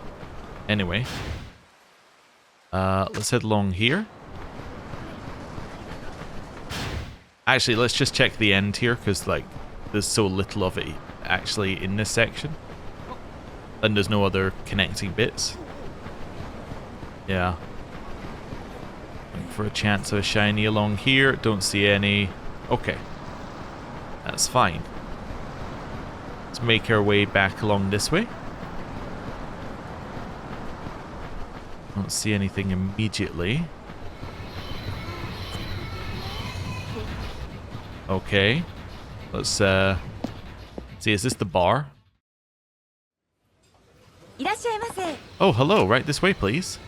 Anyway. Let's head along here. Actually, let's just check the end here, because, like, there's so little of it actually in this section. And there's no other connecting bits. Yeah. Looking for a chance of a shiny along here. Don't see any. Okay. That's fine. Let's make our way back along this way. Don't see anything immediately. Okay. Let's see, is this the bar? Oh, hello, right this way, please.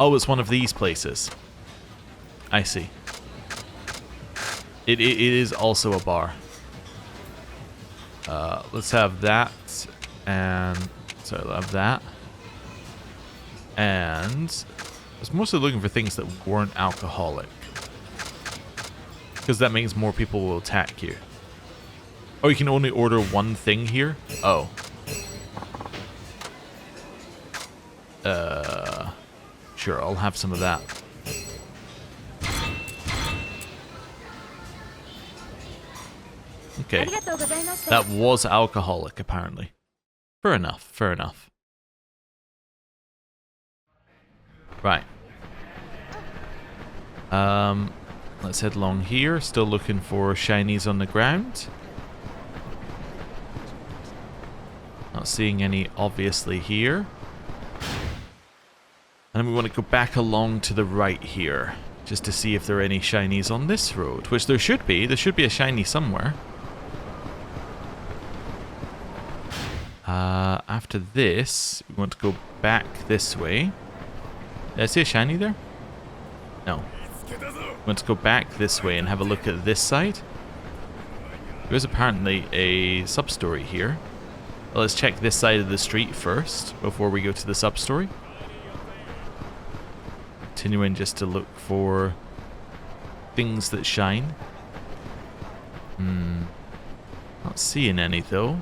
Oh, it's one of these places. I see. It is also a bar. Let's have that, and sorry, I'll have that. And I was mostly looking for things that weren't alcoholic, because that means more people will attack you. Oh, you can only order one thing here? Oh. Sure, I'll have some of that. Okay. That was alcoholic, apparently. Fair enough, fair enough. Right. Let's head along here. Still looking for shinies on the ground. Not seeing any, obviously, here. And we want to go back along to the right here, just to see if there are any shinies on this road, which there should be. There should be a shiny somewhere. After this, we want to go back this way. Did I see a shiny there? No. We want to go back this way and have a look at this side. There is apparently a sub-story here. Well, let's check this side of the street first, before we go to the sub-story. Continuing just to look for things that shine. Not seeing any though.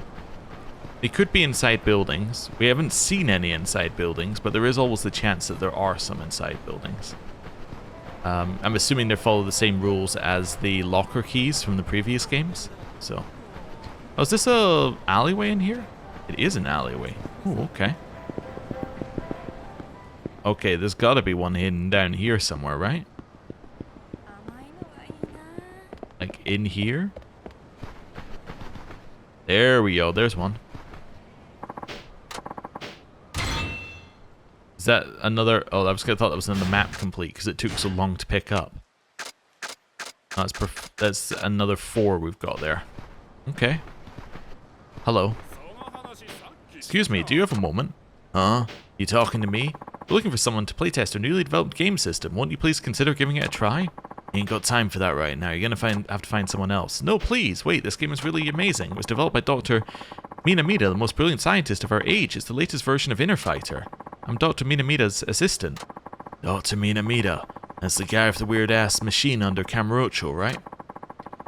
They could be inside buildings. We haven't seen any inside buildings, but there is always the chance that there are some inside buildings. I'm assuming they follow the same rules as the locker keys from the previous games. So, oh, is this a alleyway in here? It is an alleyway. Oh, okay. Okay, there's got to be one hidden down here somewhere, right? Like in here? There we go. There's one. Is that another? Oh, I was gonna thought that was another map complete because it took so long to pick up. Oh, that's another 4 we've got there. Okay. Hello. Excuse me. Do you have a moment? Huh? You talking to me? We're looking for someone to playtest our newly developed game system. Won't you please consider giving it a try? Ain't got time for that right now. You're gonna have to find someone else. No, please. Wait, this game is really amazing. It was developed by Dr. Minamida, the most brilliant scientist of our age. It's the latest version of Inner Fighter. I'm Dr. Minamida's assistant. Dr. Minamida. That's the guy with the weird-ass machine under Kamurocho, right?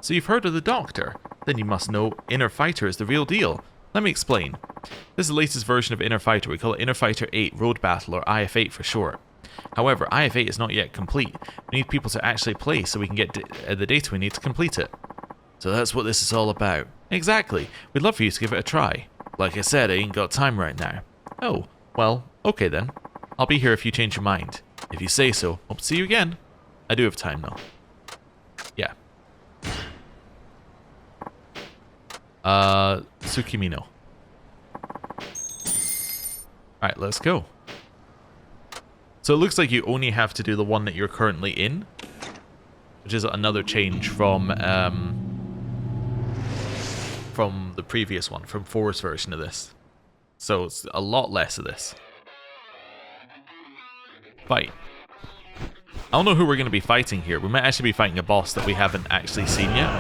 So you've heard of the Doctor? Then you must know Inner Fighter is the real deal. Let me explain. This is the latest version of Inner Fighter. We call it Inner Fighter 8 Road Battle, or IF8 for short. However, IF8 is not yet complete. We need people to actually play so we can get the data we need to complete it. So that's what this is all about. Exactly. We'd love for you to give it a try. Like I said, I ain't got time right now. Oh, well, okay then. I'll be here if you change your mind. If you say so. Hope to see you again. I do have time though. Yeah. Tsukimino. Alright, let's go. So it looks like you only have to do the one that you're currently in, which is another change from the previous one, from 4's version of this. So it's a lot less of this. Fight. I don't know who we're going to be fighting here. We might actually be fighting a boss that we haven't actually seen yet.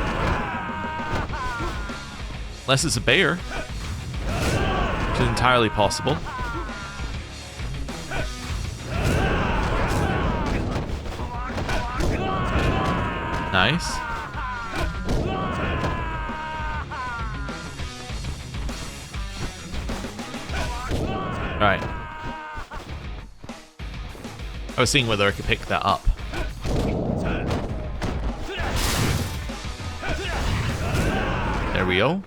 Unless it's a bear. Which is entirely possible. Nice. Alright. I was seeing whether I could pick that up. There we go.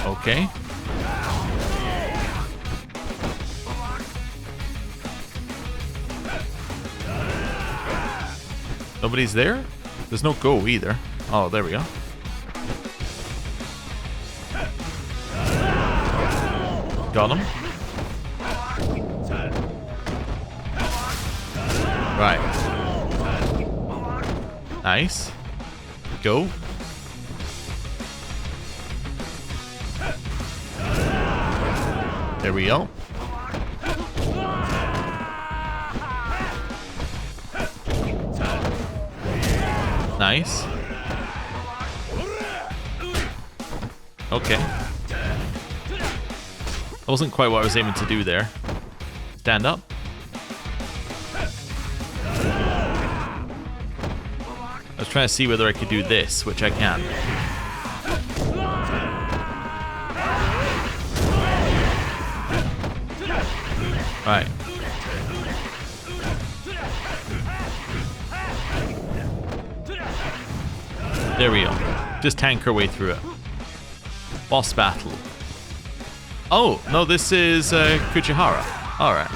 Okay. Nobody's there? There's no go either. Oh, there we go. Got him. Right. Nice. Go. There we go. Nice. Okay. That wasn't quite what I was aiming to do there. Stand up. I was trying to see whether I could do this, which I can. Right. There we go. Just tank our way through it. Boss battle. Oh, no, this is Kuchihara. Alright.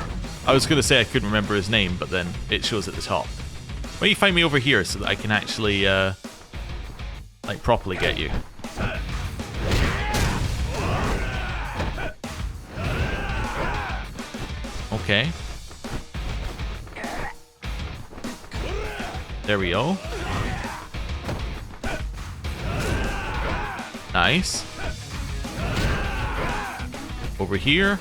I was going to say I couldn't remember his name, but then it shows at the top. Why don't you find me over here so that I can actually, like, properly get you? Okay. There we go. Nice. Over here.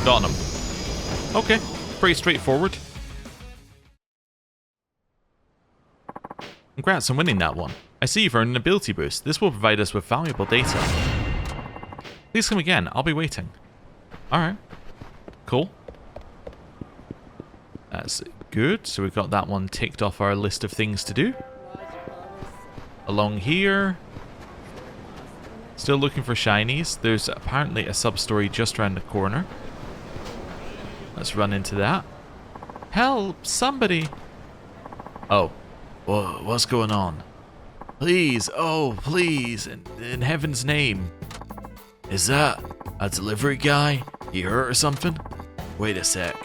Got him. Okay, pretty straightforward. Congrats on winning that one. I see you've earned an ability boost. This will provide us with valuable data. Please come again. I'll be waiting. Alright. Cool. That's good. So we've got that one ticked off our list of things to do. Along here. Still looking for shinies. There's apparently a sub-story just around the corner. Let's run into that. Help! Somebody! Oh. What's going on? Please! Oh, please! In heaven's name! Is that a delivery guy? He hurt or something? Wait a sec.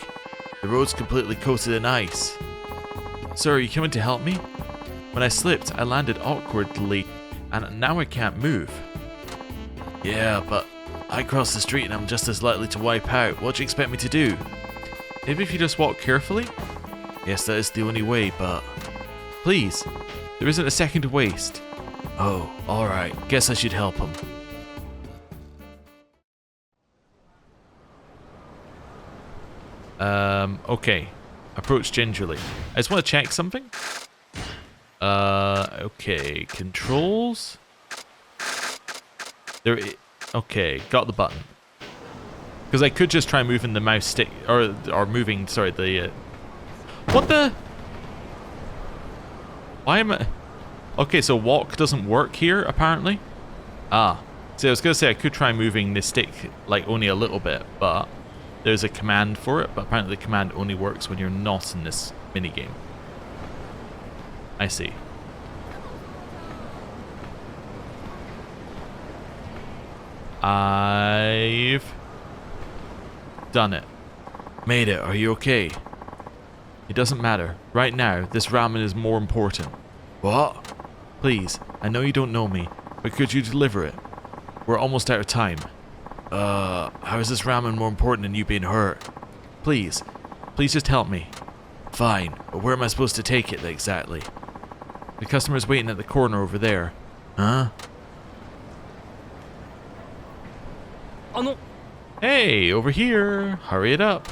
The road's completely coated in ice. Sir, are you coming to help me? When I slipped, I landed awkwardly, and now I can't move. Yeah, but I crossed the street and I'm just as likely to wipe out. What do you expect me to do? Maybe if you just walk carefully? Yes, that is the only way, but... Please, there isn't a second to waste. Oh, alright. Guess I should help him. Okay. Approach gingerly. I just want to check something. Okay. Controls. Okay, got the button. Because I could just try moving the mouse stick, or moving, sorry, the, what the? Why am I? Okay, so walk doesn't work here, apparently. Ah. See, I was going to say I could try moving the stick, like, only a little bit, but there's a command for it, but apparently the command only works when you're not in this minigame. I see. I've done it. Made it. Are you okay? It doesn't matter. Right now, this ramen is more important. What? Please, I know you don't know me, but could you deliver it? We're almost out of time. How is this ramen more important than you being hurt? Please just help me. Fine, but where am I supposed to take it exactly? The customer's waiting at the corner over there. Huh? Hey, over here. Hurry it up.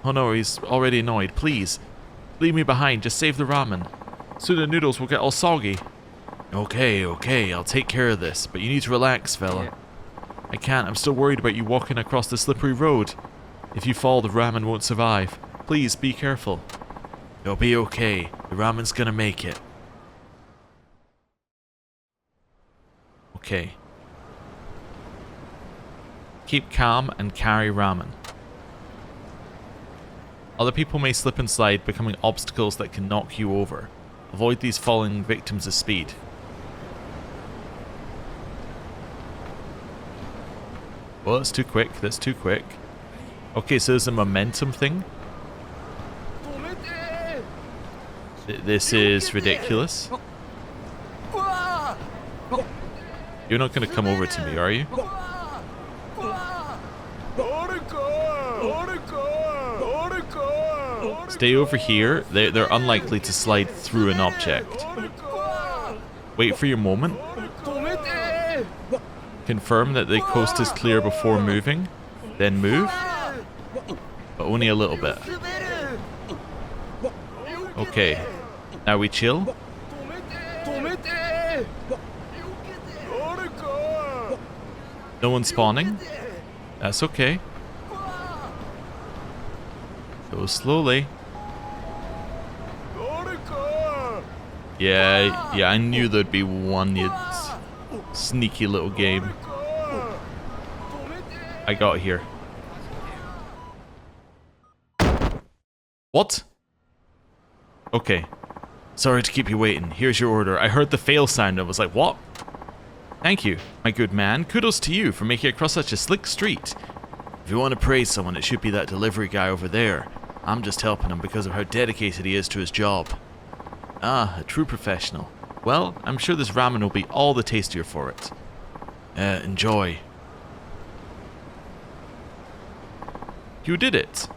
Oh no, he's already annoyed. Please, leave me behind. Just save the ramen. Soon the noodles will get all soggy. Okay, I'll take care of this, but you need to relax, fella. Yeah. I can't. I'm still worried about you walking across the slippery road. If you fall, the ramen won't survive. Please, be careful. You'll be okay. The ramen's gonna make it. Okay. Keep calm and carry ramen. Other people may slip and slide, becoming obstacles that can knock you over. Avoid these falling victims of speed. Well, that's too quick. That's too quick. Okay, so there's a momentum thing. This is ridiculous. You're not going to come over to me, are you? Stay over here. They're unlikely to slide through an object. Wait for your moment. Confirm that the coast is clear before moving. Then move. But only a little bit. Okay. Now we chill. No one spawning. That's okay. Go slowly. Yeah, I knew there'd be one, you sneaky little game. I got here. What? Okay. Sorry to keep you waiting. Here's your order. I heard the fail sound and was like, what? Thank you, my good man. Kudos to you for making it across such a slick street. If you want to praise someone, it should be that delivery guy over there. I'm just helping him because of how dedicated he is to his job. Ah, a true professional. Well, I'm sure this ramen will be all the tastier for it. Enjoy. You did it.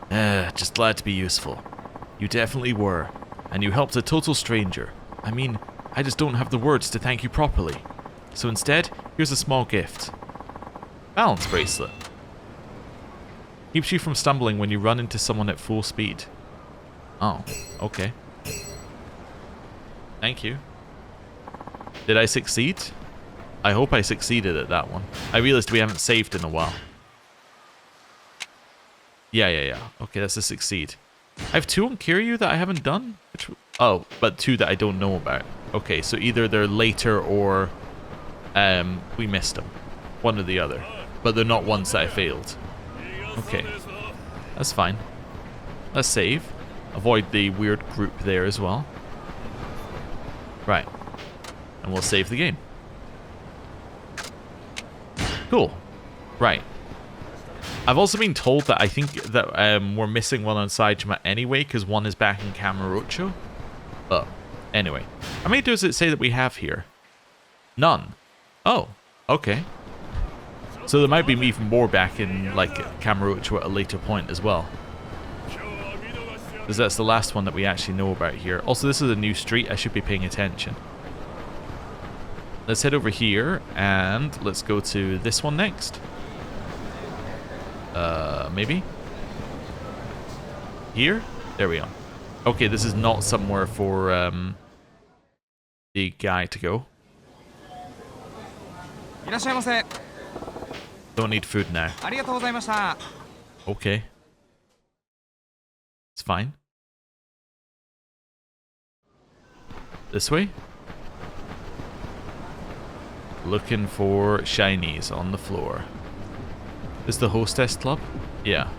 Just glad to be useful. You definitely were. And you helped a total stranger. I mean, I just don't have the words to thank you properly. So instead, here's a small gift. Balance bracelet. Keeps you from stumbling when you run into someone at full speed. Oh, okay. Thank you. Did I succeed? I hope I succeeded at that one. I realized we haven't saved in a while. Yeah. Okay, that's a succeed. I have 2 on Kiryu that I haven't done? Oh, but 2 that I don't know about. Okay, so either they're later or we missed them. One or the other. But they're not ones that I failed. Okay, that's fine. Let's save. Avoid the weird group there as well. Right. And we'll save the game. Cool. Right. I've also been told that I think that we're missing one on Saejima anyway, because one is back in Kamurocho. But anyway. How many does it say that we have here? None. Oh, okay. So there might be even more back in like Kamurocho at a later point as well. Because that's the last one that we actually know about here. Also, this is a new street. I should be paying attention. Let's head over here and let's go to this one next. Maybe? Here? There we go. Okay, this is not somewhere for the guy to go. Don't need food now. Okay. It's fine. This way? Looking for shinies on the floor. Is the hostess club? Yeah.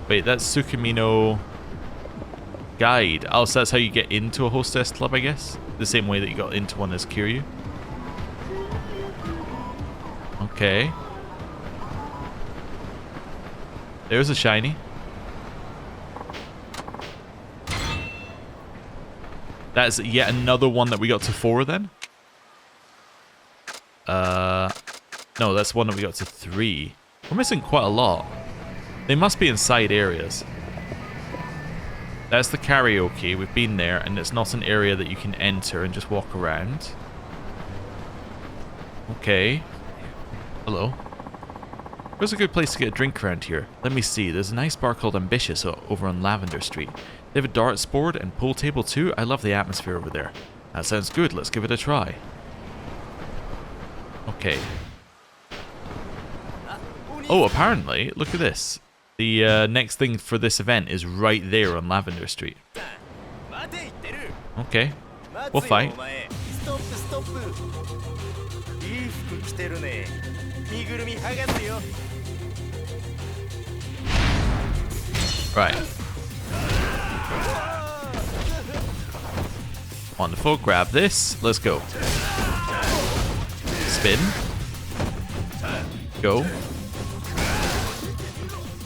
Wait, that's Tsukimino Guide. Oh, so that's how you get into a hostess club, I guess? The same way that you got into one as Kiryu. Okay. There's a shiny. That's yet another one that we got to 4 then? No, that's one that we got to 3. We're missing quite a lot. They must be in side areas. That's the karaoke. We've been there, and it's not an area that you can enter and just walk around. Okay. Hello. Where's a good place to get a drink around here? Let me see. There's a nice bar called Ambitious over on Lavender Street. They have a darts board and pool table too. I love the atmosphere over there. That sounds good. Let's give it a try. Okay. Oh, apparently, look at this. The next thing for this event is right there on Lavender Street. Okay. We'll fight. Right. Wonderful. Grab this. Let's go. Spin. Go.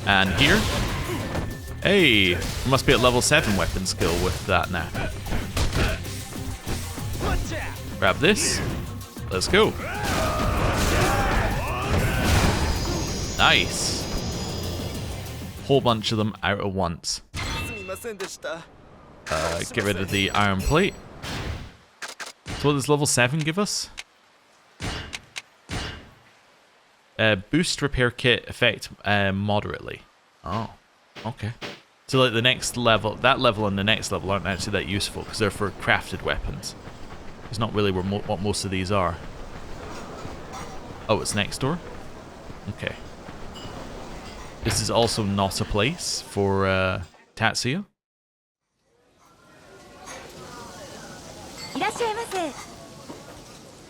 And here. Hey! We must be at level 7 weapon skill with that now. Grab this. Let's go. Nice. Whole bunch of them out at once. Get rid of the iron plate. So what does level 7 give us? Boost repair kit effect moderately. Oh, okay. So like the next level, that level and the next level aren't actually that useful because they're for crafted weapons. It's not really what most of these are. Oh, it's next door? Okay. This is also not a place for Tatsuya.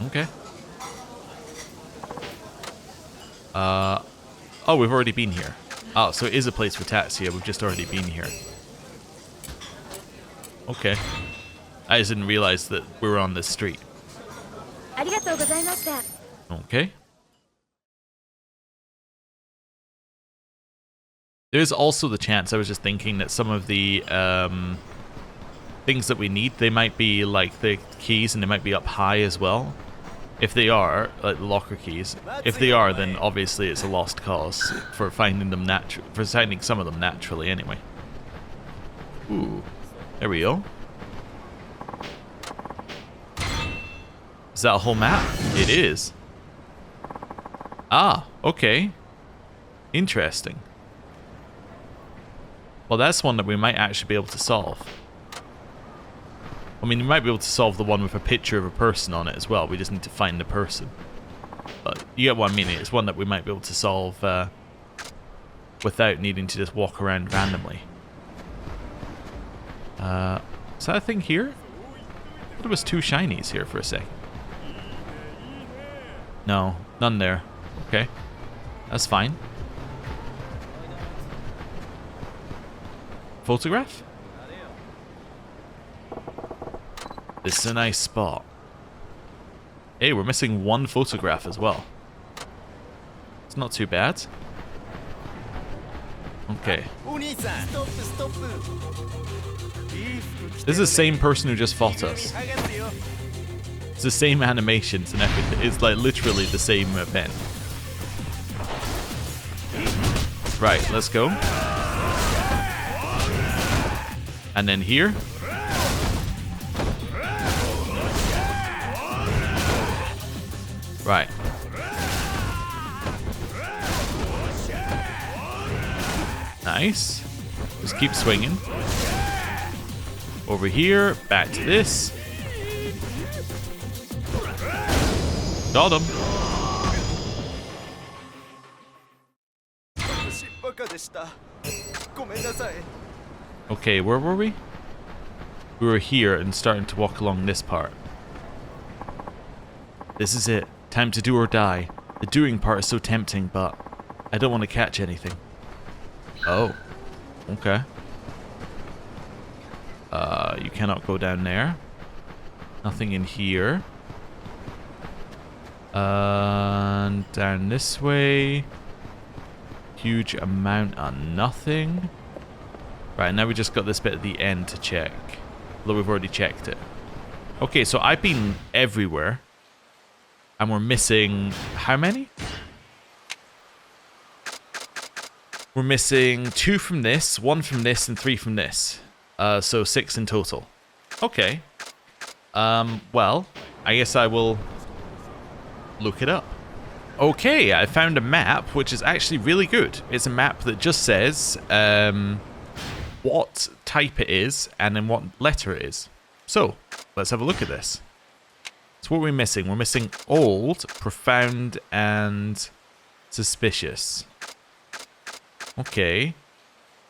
Okay. Oh, we've already been here. Oh, so it is a place for Tatsuya. We've just already been here. Okay. I just didn't realize that we were on this street. Okay. There's also the chance, I was just thinking, that some of the things that we need, they might be like the keys and they might be up high as well. If they are, like the locker keys, if they are, then obviously it's a lost cause for finding them finding some of them naturally anyway. Ooh, there we go. Is that a whole map? It is. Ah, okay. Interesting. Well, that's one that we might actually be able to solve. I mean, we might be able to solve the one with a picture of a person on it as well. We just need to find the person. But you get what I mean. It's one that we might be able to solve without needing to just walk around randomly. Is that a thing here? I thought there was 2 shinies here for a second. No, none there. Okay, that's fine. Photograph? This is a nice spot. Hey, we're missing 1 photograph as well. It's not too bad. Okay. This is the same person who just fought us. It's the same animations and everything. It's like literally the same event. Right, let's go. And then here. Right. Nice. Just keep swinging. Over here, back to this. Got him. Okay, where were we? We were here and starting to walk along this part. This is it. Time to do or die. The doing part is so tempting, but I don't want to catch anything. Oh. Okay. You cannot go down there. Nothing in here. And down this way. Huge amount of nothing. Right, now we just got this bit at the end to check. Although we've already checked it. Okay, so I've been everywhere. And we're missing... how many? We're missing 2 from this, 1 from this, and 3 from this. So 6 in total. Okay. Well, I guess I will look it up. Okay, I found a map, which is actually really good. It's a map that just says what type it is and then what letter it is. So, let's have a look at this. So what are we missing? We're missing old, profound, and suspicious. Okay.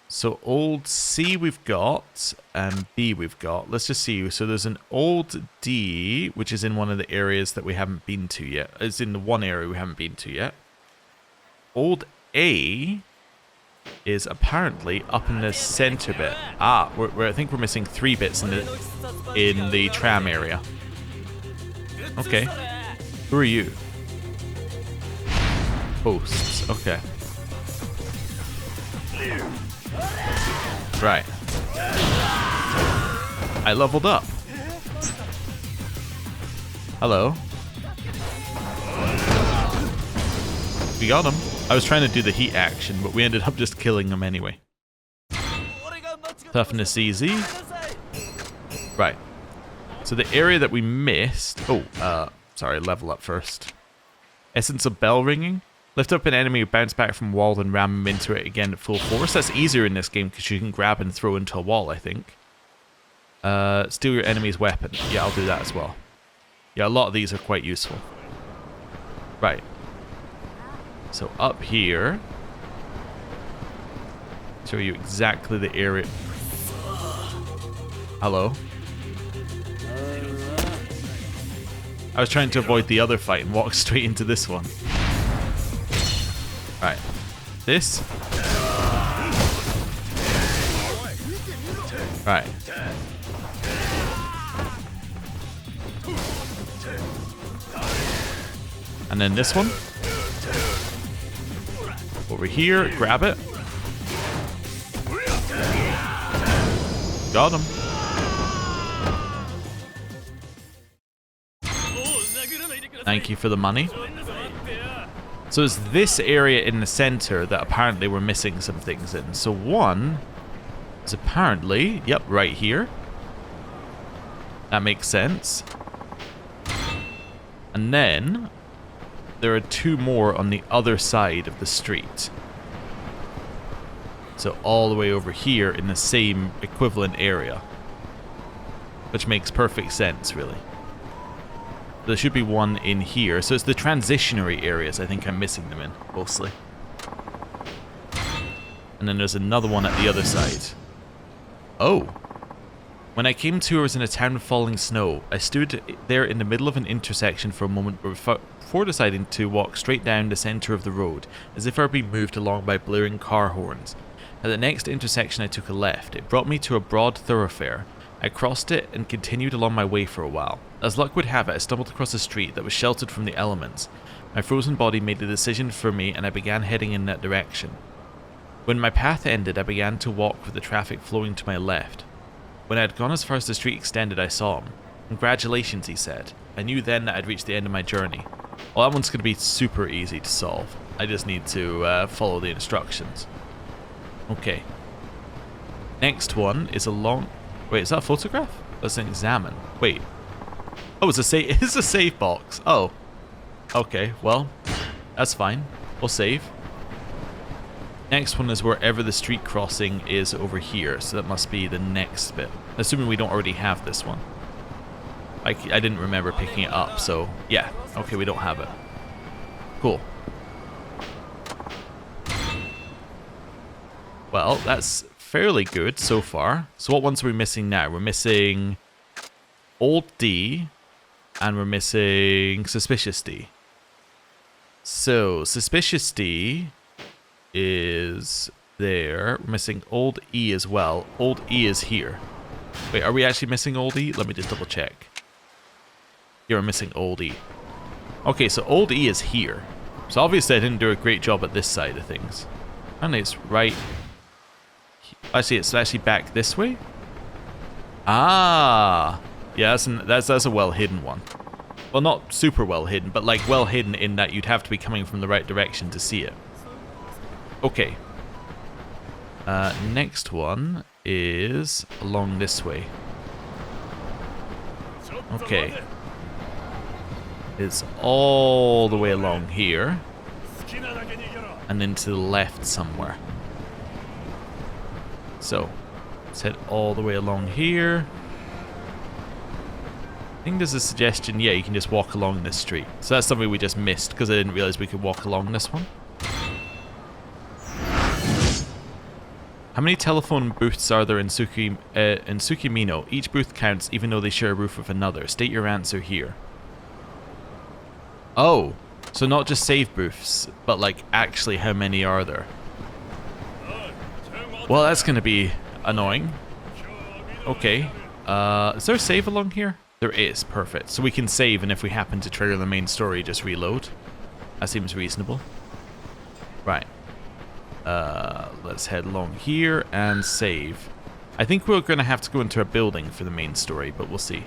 So old C we've got, and B we've got. Let's just see. So there's an old D, which is in one of the areas that we haven't been to yet. It's in the one area we haven't been to yet. Old A is apparently up in the center bit. Ah, I think we're missing 3 bits in the tram area. Okay. Who are you? Hosts. Okay. Right. I leveled up. Hello. We got him. I was trying to do the heat action, but we ended up just killing him anyway. Toughness easy. Right. So the area that we missed... oh, sorry, level up first. Essence of bell ringing. Lift up an enemy, bounce back from a wall, and ram him into it again at full force. That's easier in this game because you can grab and throw into a wall, I think. Steal your enemy's weapon. Yeah, I'll do that as well. Yeah, a lot of these are quite useful. Right. So up here. Show you exactly the area. Hello. I was trying to avoid the other fight and walk straight into this one. Right. This. Right. And then this one. Over here, grab it. Got him. Thank you for the money. So it's this area in the center that apparently we're missing some things in. So one is apparently, yep, right here. That makes sense. And then there are two more on the other side of the street. So all the way over here in the same equivalent area. Which makes perfect sense, really. There should be one in here. So it's the transitionary areas I think I'm missing them in, mostly. And then there's another one at the other side. Oh. When I came to, I was in a town of falling snow. I stood there in the middle of an intersection for a moment before deciding to walk straight down the center of the road, as if I were being moved along by blaring car horns. At the next intersection I took a left. It brought me to a broad thoroughfare. I crossed it and continued along my way for a while. As luck would have it, I stumbled across a street that was sheltered from the elements. My frozen body made a decision for me and I began heading in that direction. When my path ended, I began to walk with the traffic flowing to my left. When I had gone as far as the street extended, I saw him. Congratulations, he said. I knew then that I'd reached the end of my journey. Well, that one's going to be super easy to solve. I just need to follow the instructions. Okay. Next one is a long... Wait, is that a photograph? Let's examine. Wait. Oh, it's a save box. Oh. Okay, well, that's fine. We'll save. Next one is wherever the street crossing is over here, so that must be the next bit. Assuming we don't already have this one. I didn't remember picking it up, so yeah. Okay, we don't have it. Cool. Well, that's fairly good so far. So what ones are we missing now? We're missing Old D, and we're missing Suspicious D. So, Suspicious D is there. We're missing Old E as well. Old E is here. Wait, are we actually missing Old E? Let me just double check. Here we're missing Old E. Okay, so Old E is here. So obviously I didn't do a great job at this side of things. And it's right... Actually, it's actually back this way? Ah! Yeah, that's a well-hidden one. Well, not super well-hidden, but like well-hidden in that you'd have to be coming from the right direction to see it. Okay. Next one is along this way. Okay. It's all the way along here. And then to the left somewhere. So, let's head all the way along here. I think there's a suggestion, yeah, you can just walk along this street. So that's something we just missed, because I didn't realize we could walk along this one. How many telephone booths are there in Tsukimino? Each booth counts, even though they share a roof with another. State your answer here. Oh, so not just save booths, but like actually how many are there? Well, that's going to be annoying. Okay. Is there a save along here? There is. Perfect. So we can save, and if we happen to trigger the main story, just reload. That seems reasonable. Right. Let's head along here and save. I think we're going to have to go into a building for the main story, but we'll see.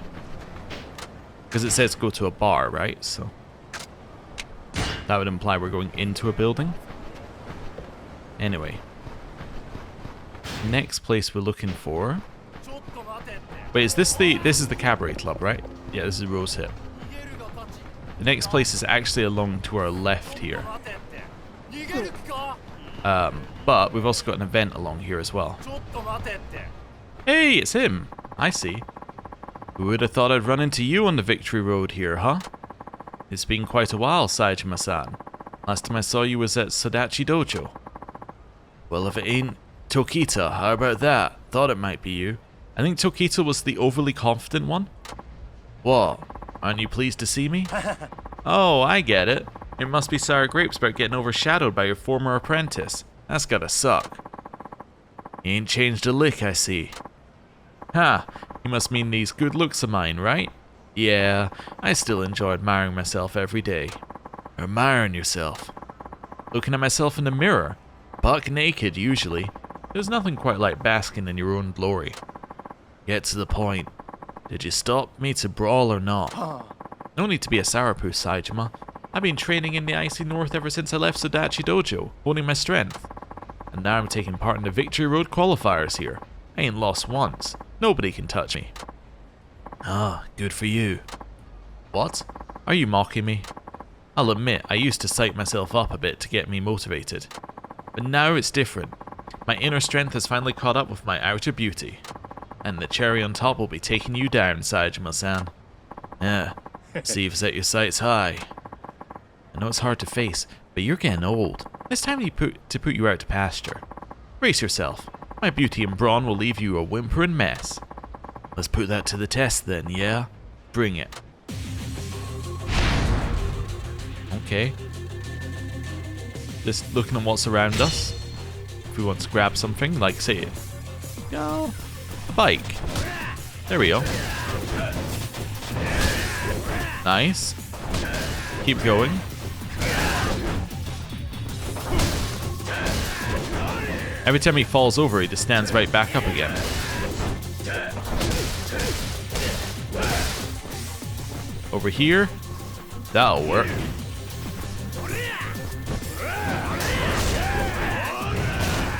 Because it says go to a bar, right? So that would imply we're going into a building. Anyway. Next place we're looking for. Wait, is this is the cabaret club, right? Yeah, this is Rose Hip. The next place is actually along to our left here. But we've also got an event along here as well. Hey, it's him. I see. Who would have thought I'd run into you on the Victory Road here, huh? It's been quite a while, Saejima-san. Last time I saw you was at Sodachi Dojo. Well, if it ain't Tokita, how about that? Thought it might be you. I think Tokita was the overly confident one. What? Aren't you pleased to see me? Oh, I get it. It must be sour grapes about getting overshadowed by your former apprentice. That's gotta suck. You ain't changed a lick, I see. Ha, you must mean these good looks of mine, right? Yeah, I still enjoy admiring myself every day. Admiring yourself. Looking at myself in the mirror, buck naked usually. There's nothing quite like basking in your own glory. Get to the point. Did you stop me to brawl or not? No need to be a sourpuss, Saejima. I've been training in the icy north ever since I left Sodachi Dojo, honing my strength. And now I'm taking part in the Victory Road qualifiers here. I ain't lost once. Nobody can touch me. Ah, good for you. What? Are you mocking me? I'll admit, I used to psych myself up a bit to get me motivated. But now it's different. My inner strength has finally caught up with my outer beauty. And the cherry on top will be taking you down, Saejima-san. Yeah, see you've set your sights high. I know it's hard to face, but you're getting old. It's time to put you out to pasture. Brace yourself. My beauty and brawn will leave you a whimpering mess. Let's put that to the test then, yeah? Bring it. Okay. Just looking at what's around us. If we want to grab something, like say, a bike. There we go. Nice. Keep going. Every time he falls over, he just stands right back up again. Over here. That'll work.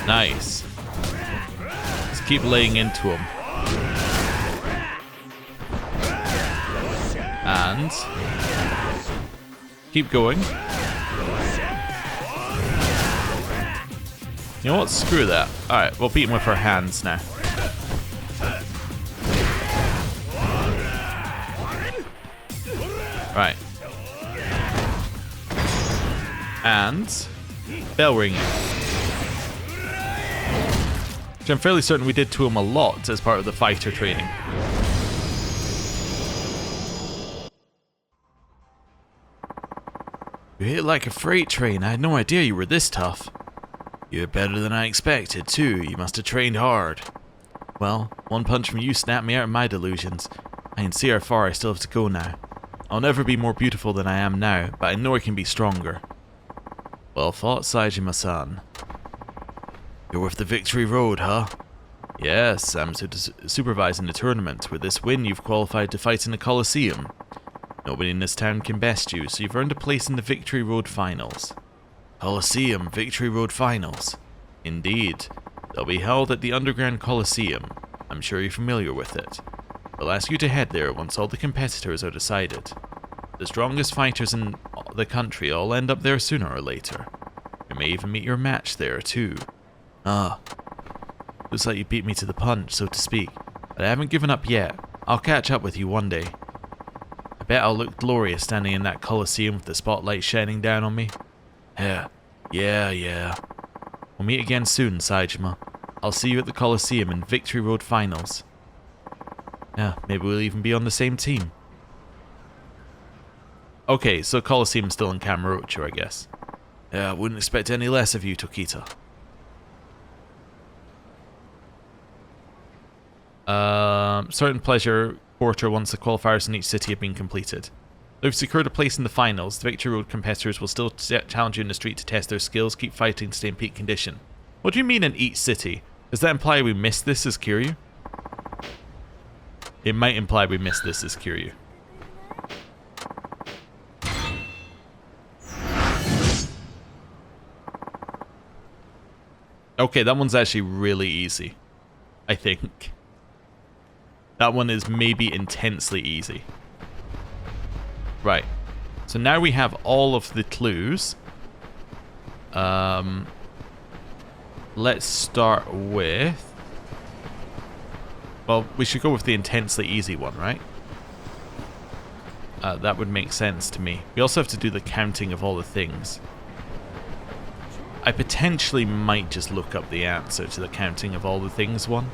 Nice. Let's keep laying into him. And keep going. You know what? Screw that. Alright, we'll beat him with our hands now. Right. And bell ringing. Which I'm fairly certain we did to him a lot as part of the fighter training. You hit like a freight train. I had no idea you were this tough. You're better than I expected, too. You must have trained hard. Well, one punch from you snapped me out of my delusions. I can see how far I still have to go now. I'll never be more beautiful than I am now, but I know I can be stronger. Well fought, Saejima-san. You're with the Victory Road, huh? Yes, I'm supervising the tournament. With this win, you've qualified to fight in the Coliseum. Nobody in this town can best you, so you've earned a place in the Victory Road Finals. Coliseum Victory Road Finals. Indeed. They'll be held at the Underground Coliseum. I'm sure you're familiar with it. I'll ask you to head there once all the competitors are decided. The strongest fighters in the country all end up there sooner or later. You may even meet your match there, too. Ah. Looks like you beat me to the punch, so to speak. But I haven't given up yet. I'll catch up with you one day. I bet I'll look glorious standing in that Coliseum with the spotlight shining down on me. Yeah. We'll meet again soon, Saejima. I'll see you at the Coliseum in Victory Road Finals. Yeah, maybe we'll even be on the same team. Okay, so Coliseum's still in Kamurocho, I guess. Yeah, I wouldn't expect any less of you, Tokita. Certain pleasure quarter once the qualifiers in each city have been completed. Though you've secured a place in the finals, the Victory Road competitors will still challenge you in the street to test their skills, keep fighting to stay in peak condition. What do you mean in each city? Does that imply we missed this as Kiryu? It might imply we missed this as Kiryu. Okay, that one's actually really easy. I think. That one is maybe intensely easy. Right. So now we have all of the clues. Let's start with... Well, we should go with the intensely easy one, right? That would make sense to me. We also have to do the counting of all the things. I potentially might just look up the answer to the counting of all the things one.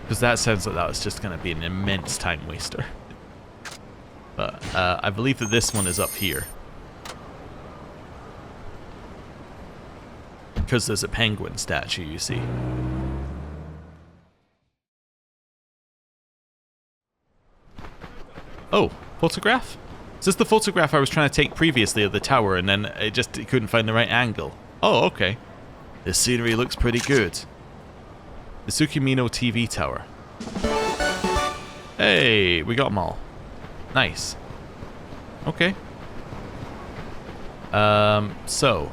Because that sounds like that was just going to be an immense time waster. But I believe that this one is up here. Because there's a penguin statue, you see. Oh, photograph? Is this the photograph I was trying to take previously of the tower and then it couldn't find the right angle? Oh, okay. The scenery looks pretty good. The Tsukimino TV tower. Hey, we got them all. Nice. Okay. So,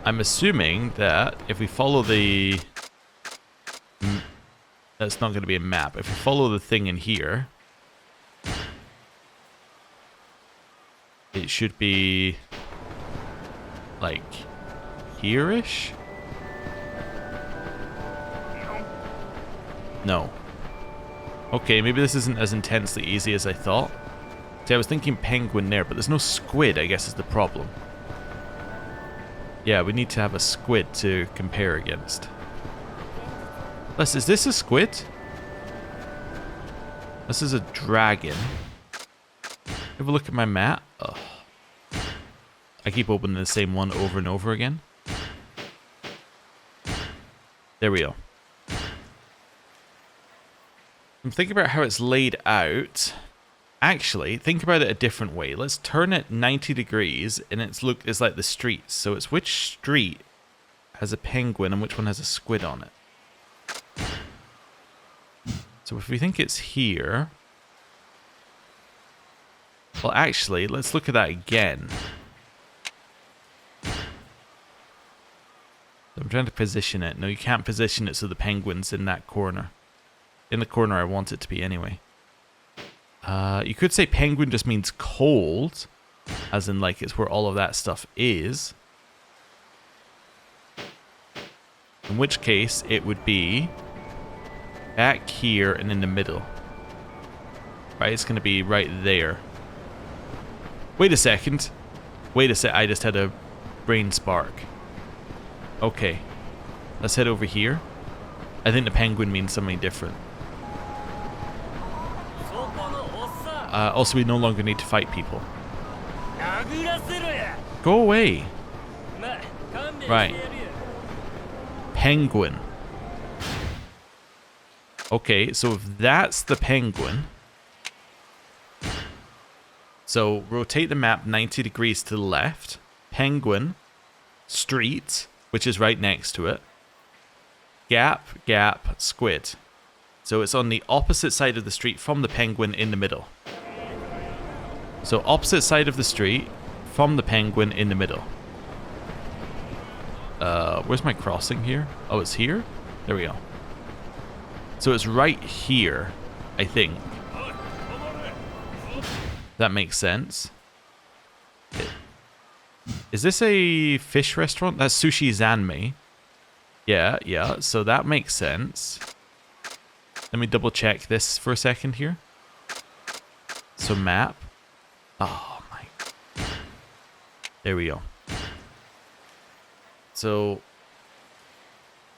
I'm assuming that if we follow the... That's not going to be a map. If we follow the thing in here... It should be... like... here-ish? No. Okay, maybe this isn't as intensely easy as I thought. See, I was thinking penguin there, but there's no squid, I guess, is the problem. Yeah, we need to have a squid to compare against. Plus, is this a squid? This is a dragon. Have a look at my map. Ugh. I keep opening the same one over and over again. There we go. I'm thinking about how it's laid out. Actually, think about it a different way. Let's turn it 90 degrees and it's like the streets. So it's which street has a penguin and which one has a squid on it. So if we think it's here... Well, actually, let's look at that again. I'm trying to position it. No, you can't position it so the penguin's in that corner. In the corner I want it to be anyway. You could say penguin just means cold, as in like it's where all of that stuff is. In which case it would be back here and in the middle. Right, it's going to be right there. Wait a second. Wait a sec, I just had a brain spark. Okay, let's head over here. I think the penguin means something different. Also, we no longer need to fight people. Go away. Right. Penguin. Okay, so if that's the penguin... So, rotate the map 90 degrees to the left. Penguin. Street, which is right next to it. Gap, gap, squid. So it's on the opposite side of the street from the penguin in the middle. So opposite side of the street from the penguin in the middle. Where's my crossing here? Oh, it's here? There we go. So it's right here, I think. That makes sense. Is this a fish restaurant? That's Sushi Zanmei. Yeah, so that makes sense. Let me double check this for a second here. So map. Oh my. There we go. So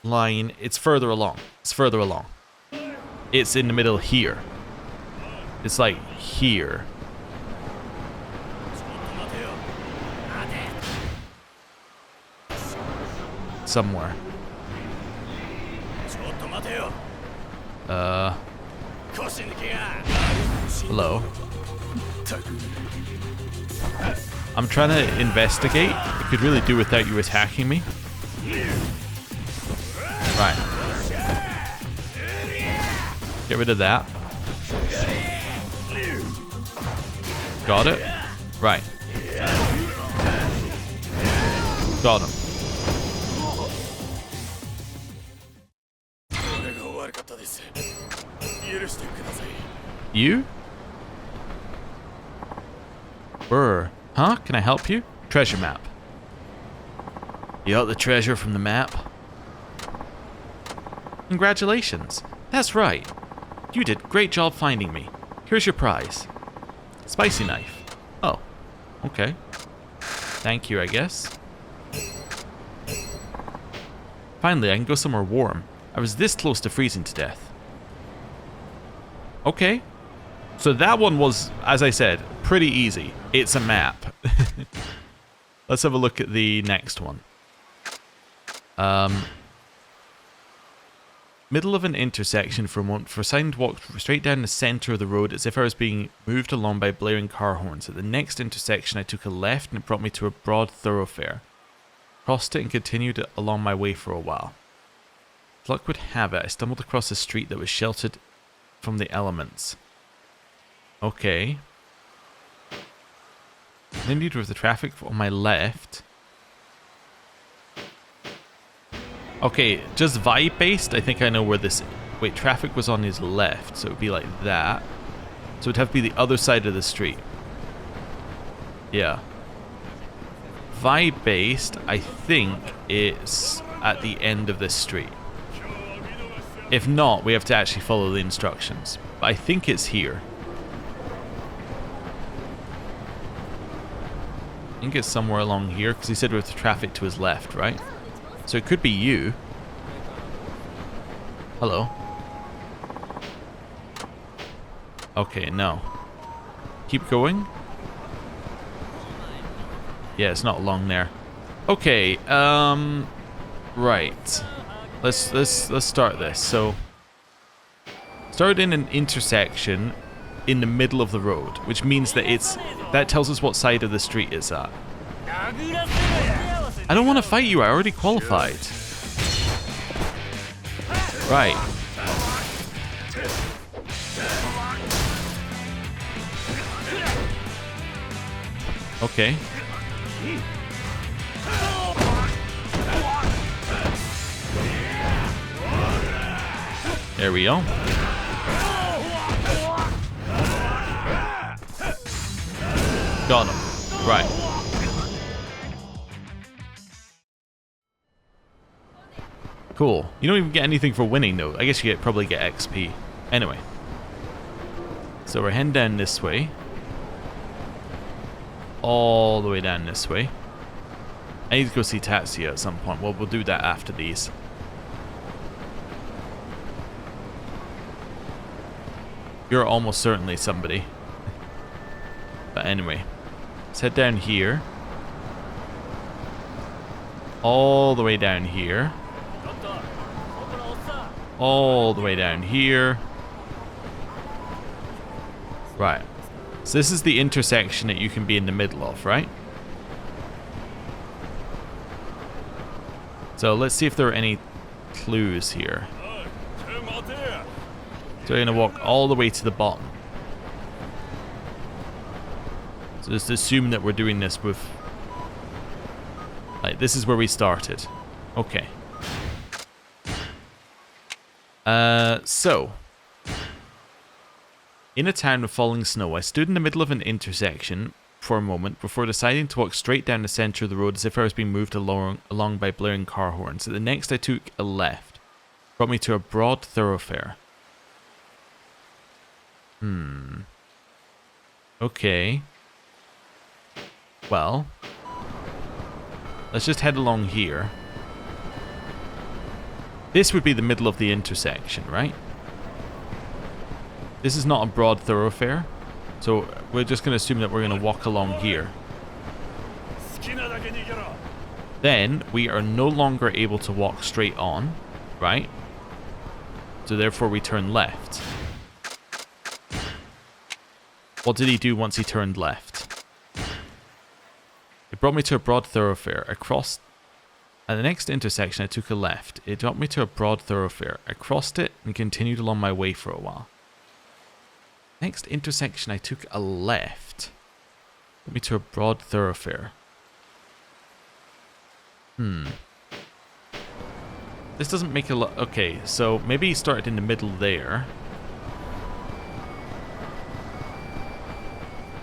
line, it's further along. It's further along. It's in the middle here. It's like here. Somewhere. Hello. I'm trying to investigate. I could really do without you attacking me. Right. Get rid of that. Got it? Right. Got him. You? Brr. Huh? Can I help you? Treasure map. You got the treasure from the map? Congratulations. That's right. You did a great job finding me. Here's your prize. Spicy knife. Oh. Okay. Thank you, I guess. Finally, I can go somewhere warm. I was this close to freezing to death. Okay. So that one was, as I said, pretty easy. It's a map. Let's have a look at the next one. middle of an intersection for a moment for a second walked straight down the centre of the road as if I was being moved along by blaring car horns. At the next intersection I took a left and it brought me to a broad thoroughfare. Crossed it and continued along my way for a while. As luck would have it, I stumbled across a street that was sheltered from the elements. Okay. Continued with the traffic on my left. Okay, just vibe based, I think I know where this... Wait, traffic was on his left, so it would be like that. So it would have to be the other side of the street. Yeah. Vibe based, I think it's at the end of this street. If not, we have to actually follow the instructions. But I think it's here. I think it's somewhere along here, because he said with the traffic to his left, right? So it could be you. Hello. Okay, no. Keep going. Yeah, it's not along there. Okay, right. Let's start this. So started in an intersection in the middle of the road, which means that that tells us what side of the street it's at. I don't want to fight you, I already qualified. Right. Okay. There we go. Got him. Right. Cool. You don't even get anything for winning though. I guess you probably get XP. Anyway. So we're heading down this way. All the way down this way. I need to go see Tatsuya at some point. Well, we'll do that after these. You're almost certainly somebody. But anyway. Let's head down here. All the way down here. All the way down here. Right. So this is the intersection that you can be in the middle of, right? So let's see if there are any clues here. So we're going to walk all the way to the bottom. So just assume that we're doing this with... Like, this is where we started. Okay. So, in a town with falling snow, I stood in the middle of an intersection for a moment before deciding to walk straight down the center of the road as if I was being moved along by blaring car horns. At the next, I took a left. Brought me to a broad thoroughfare. Okay. Well, let's just head along here. This would be the middle of the intersection, right? This is not a broad thoroughfare, so we're just going to assume that we're going to walk along here. Then we are no longer able to walk straight on, right? So therefore we turn left. What did he do once he turned left? It brought me to a broad thoroughfare. Across... At the next intersection, I took a left. It brought me to a broad thoroughfare. I crossed it and continued along my way for a while. Next intersection, I took a left. Brought me to a broad thoroughfare. This doesn't make a lot... Okay, so maybe he started in the middle there.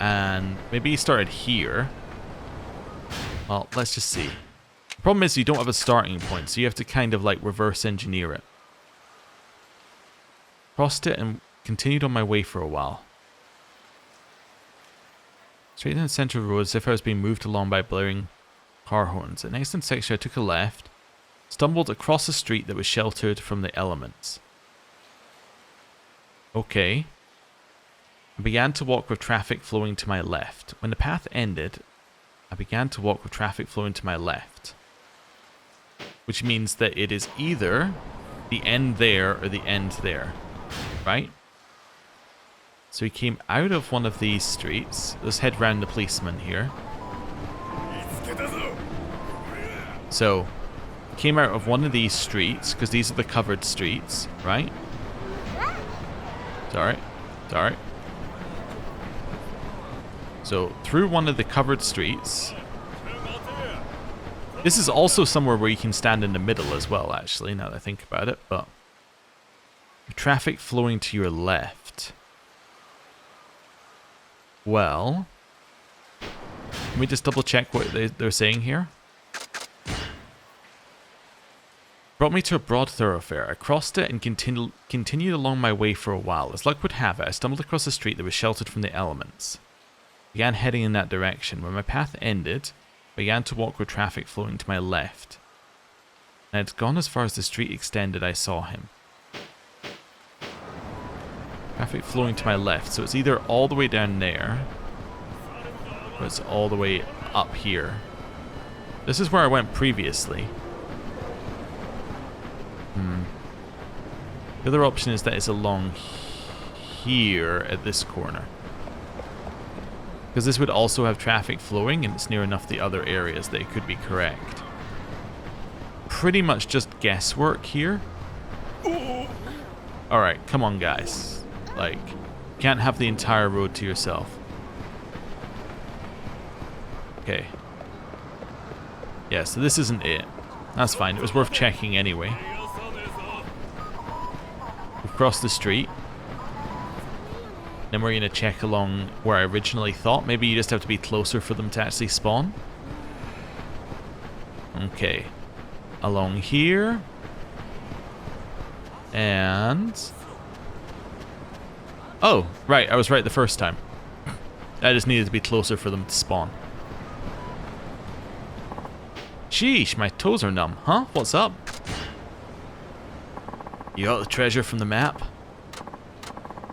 And maybe he started here. Well, let's just see. The problem is you don't have a starting point, so you have to kind of like reverse engineer it. Crossed it and continued on my way for a while. Straight in the center of the road as if I was being moved along by blaring car horns. At the next intersection I took a left. Stumbled across a street that was sheltered from the elements. Okay. I began to walk with traffic flowing to my left. When the path ended, I began to walk with traffic flowing to my left. Which means that it is either the end there or the end there, right? So he came out of one of these streets. Let's head round the policeman here. So, came out of one of these streets, because these are the covered streets, right? It's alright. It's alright. So, through one of the covered streets. This is also somewhere where you can stand in the middle as well, actually, now that I think about it, but... Traffic flowing to your left. Well... Let me just double check what they're saying here. Brought me to a broad thoroughfare. I crossed it and continued along my way for a while. As luck would have it, I stumbled across a street that was sheltered from the elements. Began heading in that direction. Where my path ended, began to walk with traffic flowing to my left. And I had gone as far as the street extended, I saw him. Traffic flowing to my left, so it's either all the way down there, or it's all the way up here. This is where I went previously. The other option is that it's along here at this corner. Because this would also have traffic flowing and it's near enough the other areas that it could be correct. Pretty much just guesswork here. Alright, come on guys. Like, can't have the entire road to yourself. Okay. Yeah, so this isn't it. That's fine, it was worth checking anyway. We've crossed the street. Then we're going to check along where I originally thought. Maybe you just have to be closer for them to actually spawn. Okay. Along here. And... Oh, right, I was right the first time. I just needed to be closer for them to spawn. Sheesh, my toes are numb. Huh? What's up? You got the treasure from the map?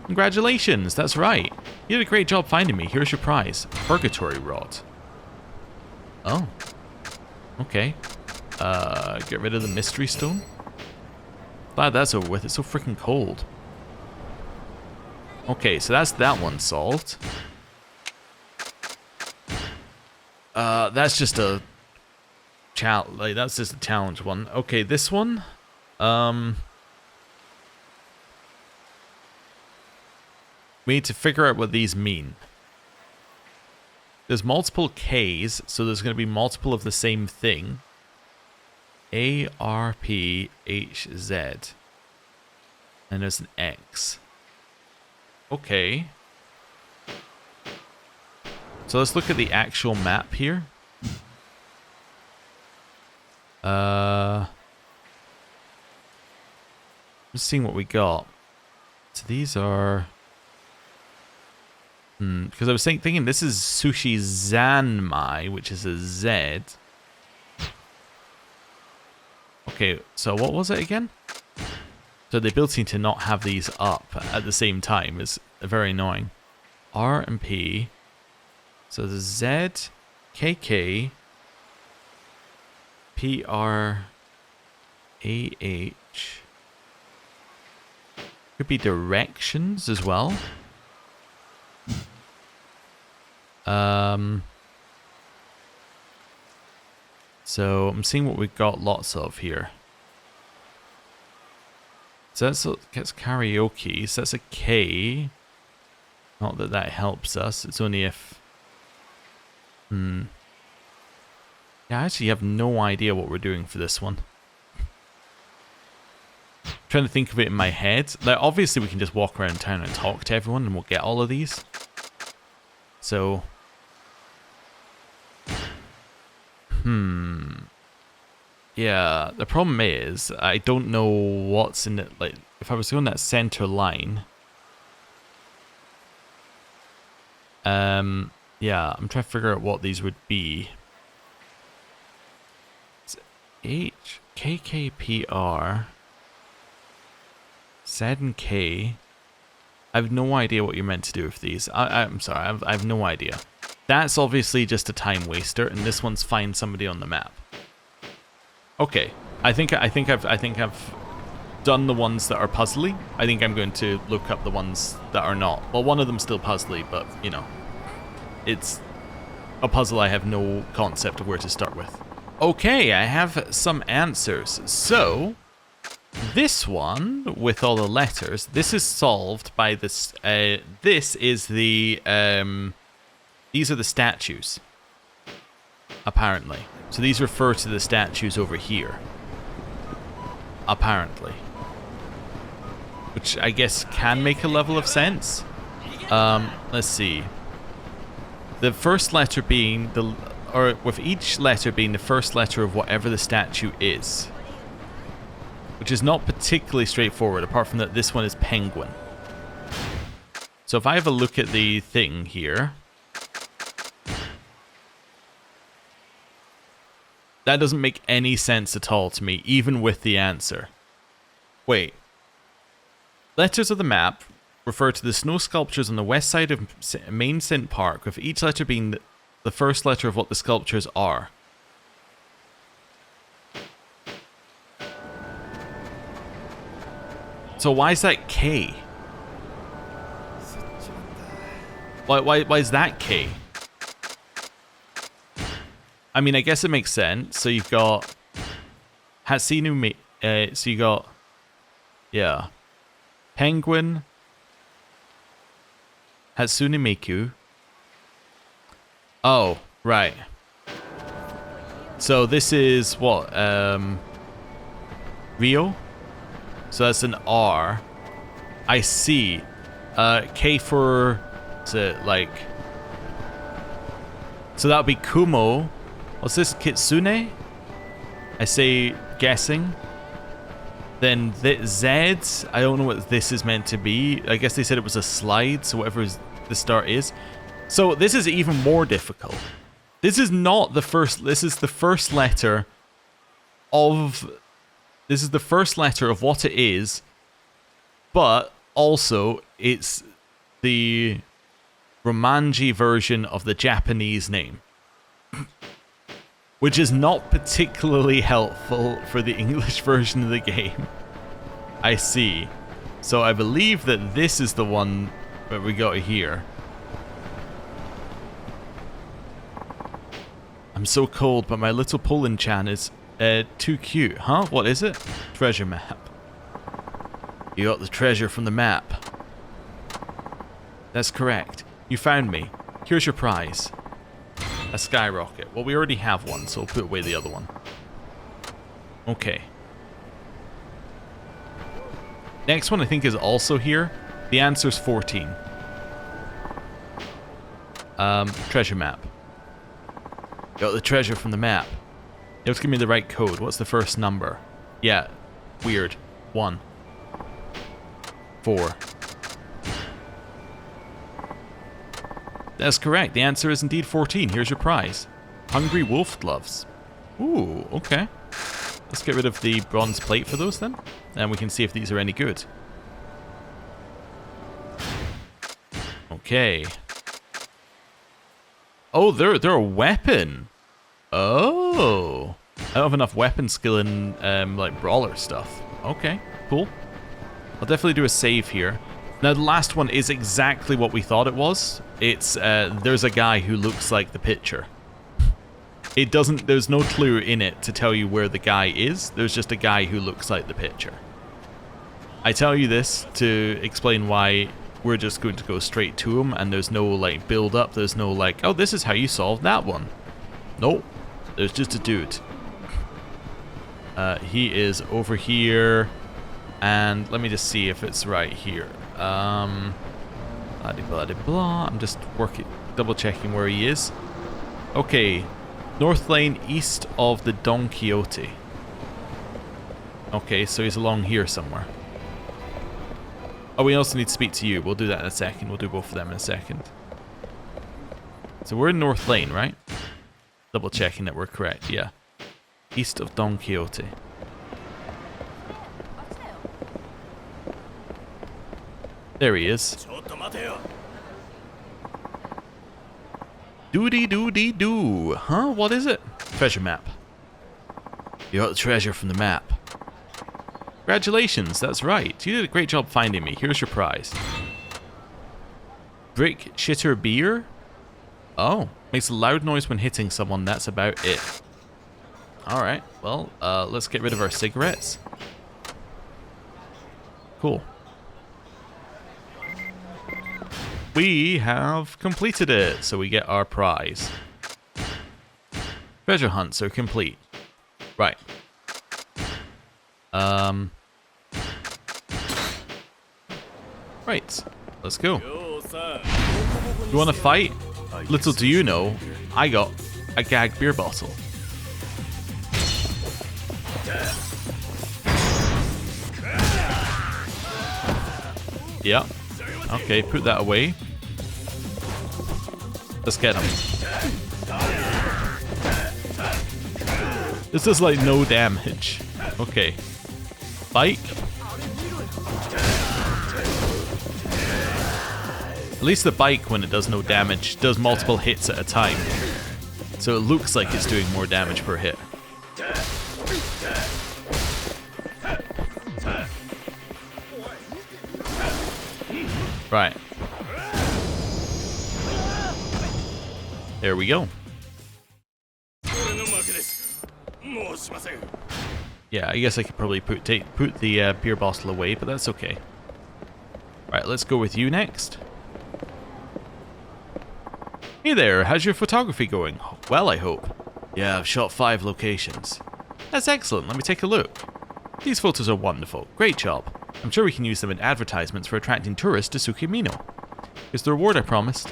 Congratulations, that's right. You did a great job finding me. Here's your prize. Purgatory Rod. Oh. Okay. Get rid of the mystery stone. Glad that's over with. It's so freaking cold. Okay, so that's that one solved. That's just a that's just a challenge one. Okay, this one. We need to figure out what these mean. There's multiple Ks, so there's going to be multiple of the same thing. ARPHZ. And there's an X. Okay. So let's look at the actual map here. Just seeing what we got. So these are... because I was thinking this is Sushi Zanmai, which is a Z. Okay, so what was it again? So the ability to not have these up at the same time is very annoying. R and P. So the Z, KK, PR, AH. Could be directions as well. So I'm seeing what we've got lots of here. So that's karaoke. So that's a K. Not that that helps us. It's only if... Yeah, I actually have no idea what we're doing for this one. I'm trying to think of it in my head. Like, obviously we can just walk around town and talk to everyone and we'll get all of these. So... Yeah, the problem is, I don't know what's in it. Like, if I was going that center line... yeah, I'm trying to figure out what these would be. It's H, KKPR, Z and K. I have no idea what you're meant to do with these. I'm sorry, I have no idea. That's obviously just a time waster, and this one's find somebody on the map. Okay, I think I've done the ones that are puzzly. I think I'm going to look up the ones that are not. Well, one of them's still puzzly, but, you know, it's a puzzle I have no concept of where to start with. Okay, I have some answers. So, this one, with all the letters, this is solved by this, this is the, these are the statues, apparently. So these refer to the statues over here, apparently. Which I guess can make a level of sense. Let's see. The first letter being the, or with each letter being the first letter of whatever the statue is. Which is not particularly straightforward, apart from that this one is penguin. So if I have a look at the thing here, that doesn't make any sense at all to me, even with the answer. Wait. Letters of the map refer to the snow sculptures on the west side of Main Sint Park, with each letter being the first letter of what the sculptures are. So why is that K? Why is that K? I mean, I guess it makes sense. So you've got Hatsune so you got, yeah, Penguin, Hatsune Miku. Oh, right. So this is what? Rio? So that's an R. I see. K for, is it like, so that would be Kumo. What's this? Kitsune? I say guessing. Then Z, I don't know what this is meant to be. I guess they said it was a slide, so whatever the start is. So this is even more difficult. This is not the first, this is the first letter of, this is the first letter of what it is, but also it's the Romanji version of the Japanese name. Which is not particularly helpful for the English version of the game. I see. So I believe that this is the one that we got here. I'm so cold, but my little Poland-chan is too cute. Huh? What is it? Treasure map. You got the treasure from the map. That's correct. You found me. Here's your prize. A skyrocket. Well, we already have one, so we'll put away the other one. Okay. Next one I think is also here. The answer's 14. Treasure map. Got the treasure from the map. You have to give me the right code. What's the first number? Yeah. Weird. 1. 4. That's correct. The answer is indeed 14. Here's your prize. Hungry wolf gloves. Ooh, okay. Let's get rid of the bronze plate for those then. And we can see if these are any good. Okay. Oh, they're a weapon. Oh. I don't have enough weapon skill in like brawler stuff. Okay, cool. I'll definitely do a save here. Now the last one is exactly what we thought it was. It's there's a guy who looks like the picture. It doesn't, there's no clue in it to tell you where the guy is. There's just a guy who looks like the picture. I tell you this to explain why we're just going to go straight to him and there's no like build up, there's no like, oh, this is how you solve that one. Nope. There's just a dude. He is over here and let me just see if it's right here. Blah blah blah. I'm just double checking where he is. Okay, North Lane east of the Don Quixote. Okay, so he's along here somewhere. Oh, we also need to speak to you. We'll do that in a second. We'll do both of them in a second. So we're in North Lane, right? Double checking that we're correct. Yeah, east of Don Quixote. There he is. Doody doody doo. Huh? What is it? Treasure map. You got the treasure from the map. Congratulations, that's right. You did a great job finding me. Here's your prize. Brick shitter beer? Oh, makes a loud noise when hitting someone, that's about it. Alright, well, let's get rid of our cigarettes. Cool. We have completed it, so we get our prize. Treasure hunts are complete. Right. Right, let's go. You want to fight? Little do you know, I got a gag beer bottle. Yeah. Okay, put that away. Let's get him. This is like no damage. Okay. Bike. At least the bike, when it does no damage, does multiple hits at a time. So it looks like it's doing more damage per hit. Right. There we go. Yeah, I guess I could probably put the beer bottle away, but that's okay. Right, let's go with you next. Hey there, how's your photography going? Well, I hope. Yeah, I've shot 5 locations. That's excellent, let me take a look. These photos are wonderful, great job. I'm sure we can use them in advertisements for attracting tourists to Tsukimino. Here's the reward I promised.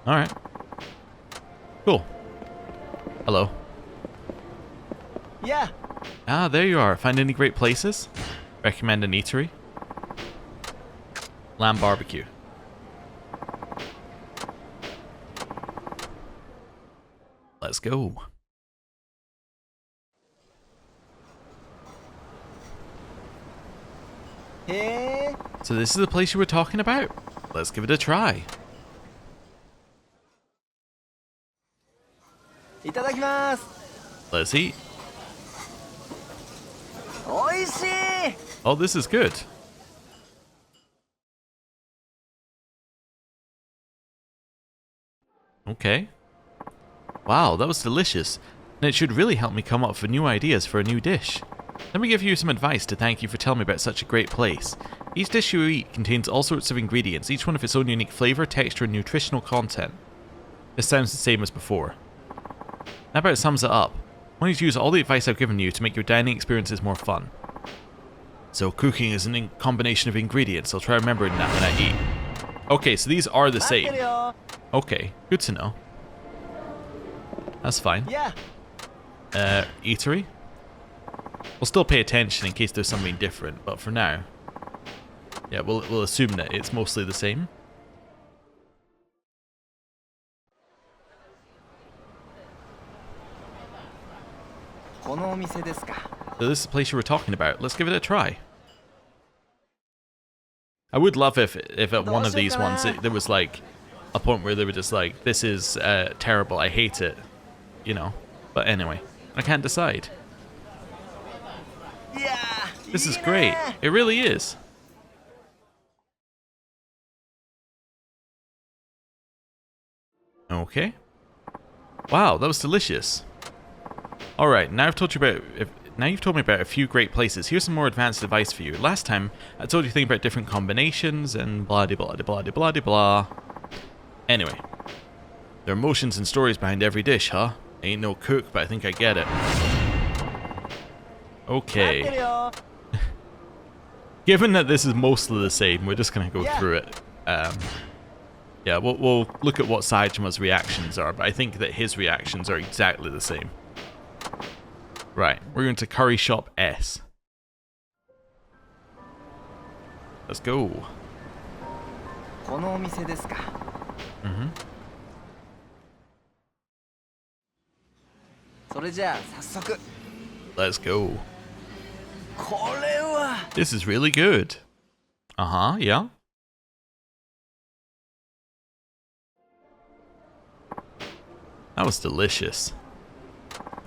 Alright. Cool. Hello. Yeah. Ah, there you are. Find any great places? Recommend an eatery? Lamb barbecue. Let's go. Hey. So this is the place you were talking about? Let's give it a try. いただきます。 Let's eat. おいしい。 Oh, this is good. Okay. Wow, that was delicious. And it should really help me come up with new ideas for a new dish. Let me give you some advice to thank you for telling me about such a great place. Each dish you eat contains all sorts of ingredients, each one of its own unique flavor, texture, and nutritional content. This sounds the same as before. That about sums it up. I want you to use all the advice I've given you to make your dining experiences more fun. So cooking is a combination of ingredients. I'll try remembering that when I eat. Okay, so these are the same. Okay, good to know. That's fine. Yeah. Eatery? We'll still pay attention in case there's something different, but for now, yeah, we'll assume that it's mostly the same. So this is the place you were talking about. Let's give it a try. I would love if at one of these ones there was like a point where they were just like, this is terrible, I hate it, you know. But anyway, I can't decide. Yeah. This is great. It really is. Okay. Wow, that was delicious. All right, now you've told me about a few great places. Here's some more advanced advice for you. Last time I told you to think about different combinations and blah de blah de blah de blah de blah. Anyway, there are emotions and stories behind every dish, huh? I ain't no cook, but I think I get it. Okay. Given that this is mostly the same, we're just gonna go through it. Yeah, we'll look at what Saijima's reactions are, but I think that his reactions are exactly the same. Right, we're going to Curry Shop S. Let's go. Mm-hmm. Let's go. This is really good. Uh-huh, yeah. That was delicious.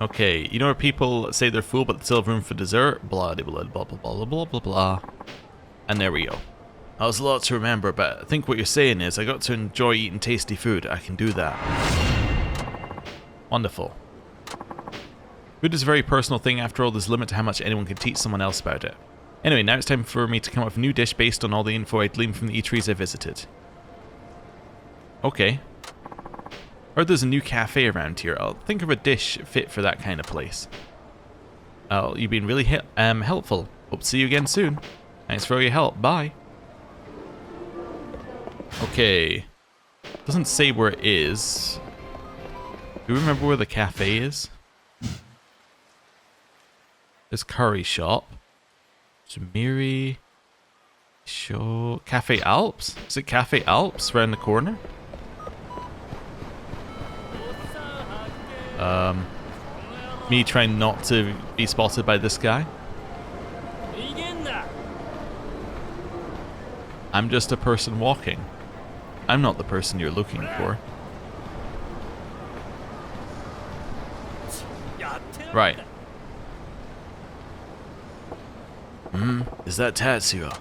Okay, you know where people say they're full but still have room for dessert? Blah, blah, blah, blah, blah, blah, blah, blah. And there we go. That was a lot to remember, but I think what you're saying is I got to enjoy eating tasty food. I can do that. Wonderful. Food is a very personal thing. After all, there's a limit to how much anyone can teach someone else about it. Anyway, now it's time for me to come up with a new dish based on all the info I gleaned from the eateries I visited. Okay. Heard there's a new cafe around here. I'll think of a dish fit for that kind of place. You've been really helpful. Hope to see you again soon. Thanks for all your help. Bye. Okay. Doesn't say where it is. Do you remember where the cafe is? There's curry shop. Sumiri. Show. Cafe Alps? Is it Cafe Alps around the corner? Me trying not to be spotted by this guy. I'm just a person walking. I'm not the person you're looking for. Right. Is that Tatsuya?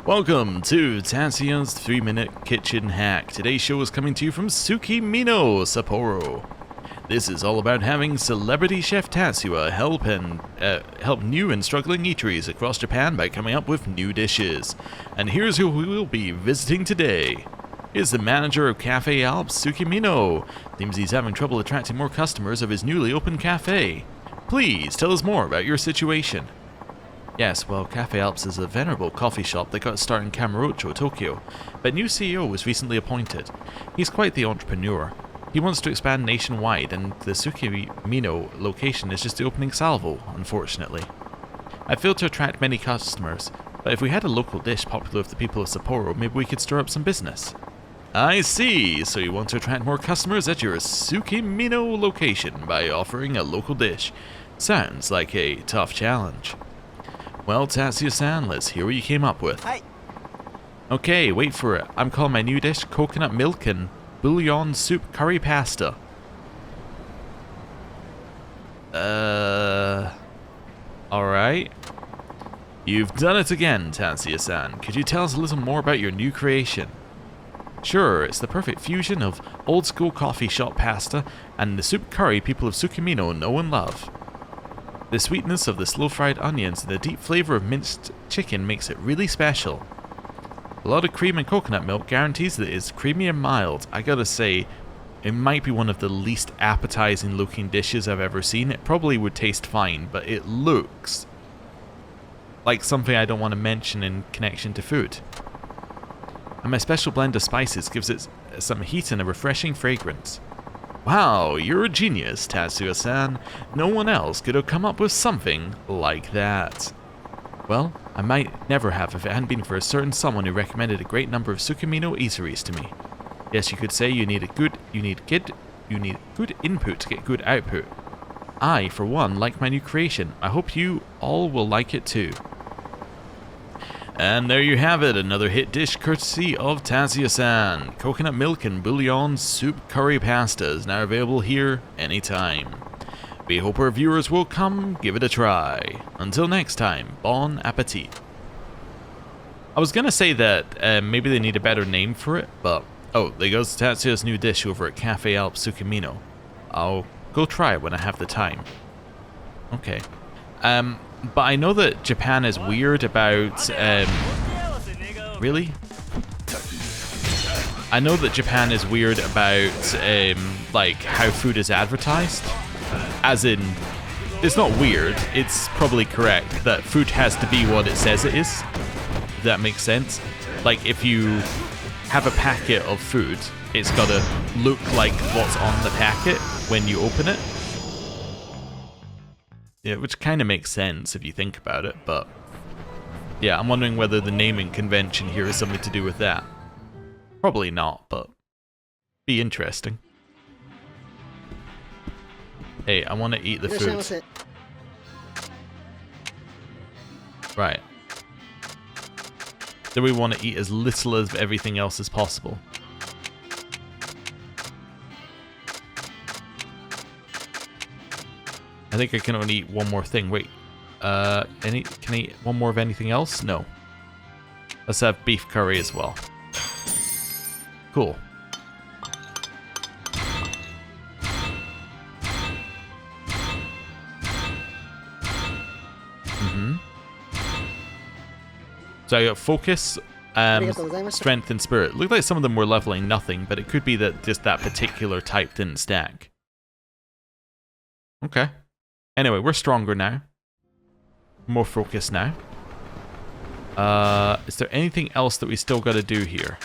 Welcome to Tatsuya's 3-Minute Kitchen Hack. Today's show is coming to you from Tsukimino, Sapporo. This is all about having celebrity chef Tatsuya help new and struggling eateries across Japan by coming up with new dishes. And here's who we will be visiting today. Here's the manager of Cafe Alps, Tsukimino. Seems he's having trouble attracting more customers of his newly opened cafe. Please tell us more about your situation. Yes, well, Cafe Alps is a venerable coffee shop that got its start in Kamurocho, Tokyo, but new CEO was recently appointed. He's quite the entrepreneur. He wants to expand nationwide, and the Tsukimino location is just the opening salvo, unfortunately. I failed to attract many customers, but if we had a local dish popular with the people of Sapporo, maybe we could stir up some business. I see, so you want to attract more customers at your Tsukimino location by offering a local dish. Sounds like a tough challenge. Well, Tatsuya-san, let's hear what you came up with. Hi. Okay, wait for it. I'm calling my new dish coconut milk and bouillon soup curry pasta. Alright. You've done it again, Tatsuya-san. Could you tell us a little more about your new creation? Sure, it's the perfect fusion of old-school coffee shop pasta and the soup curry people of Tsukimino know and love. The sweetness of the slow-fried onions and the deep flavor of minced chicken makes it really special. A lot of cream and coconut milk guarantees that it's creamy and mild. I gotta say, it might be one of the least appetizing looking dishes I've ever seen. It probably would taste fine, but it looks like something I don't want to mention in connection to food. And my special blend of spices gives it some heat and a refreshing fragrance. Wow, you're a genius, Tatsuya-san. No one else could have come up with something like that. Well, I might never have if it hadn't been for a certain someone who recommended a great number of Tsukimino eateries to me. Yes, you could say you need good input to get good output. I, for one, like my new creation. I hope you all will like it too. And there you have it, another hit dish courtesy of Tatsuya-san. Coconut milk and bouillon soup curry pasta is now available here anytime. We hope our viewers will come give it a try. Until next time, bon appetit. I was gonna say that maybe they need a better name for it, but oh, there goes Tatsuya's new dish over at Cafe Alps Tsukimino. I'll go try it when I have the time. Okay. But I know that Japan is weird about, really? I know that Japan is weird about, like, how food is advertised. As in, it's not weird, it's probably correct that food has to be what it says it is. If that makes sense. Like, if you have a packet of food, it's gotta look like what's on the packet when you open it. Yeah, which kind of makes sense if you think about it, but yeah, I'm wondering whether the naming convention here is something to do with that. Probably not, but be interesting. Hey, I want to eat the food. Right. Do we want to eat as little of everything else as possible? think I can only eat one more thing. Wait. Can I eat one more of anything else? No. Let's have beef curry as well. Cool. So I got focus, strength, and spirit. Looked like some of them were leveling nothing, but it could be that just that particular type didn't stack. Okay. Anyway, we're stronger now. More focused now. Is there anything else that we still got to do here?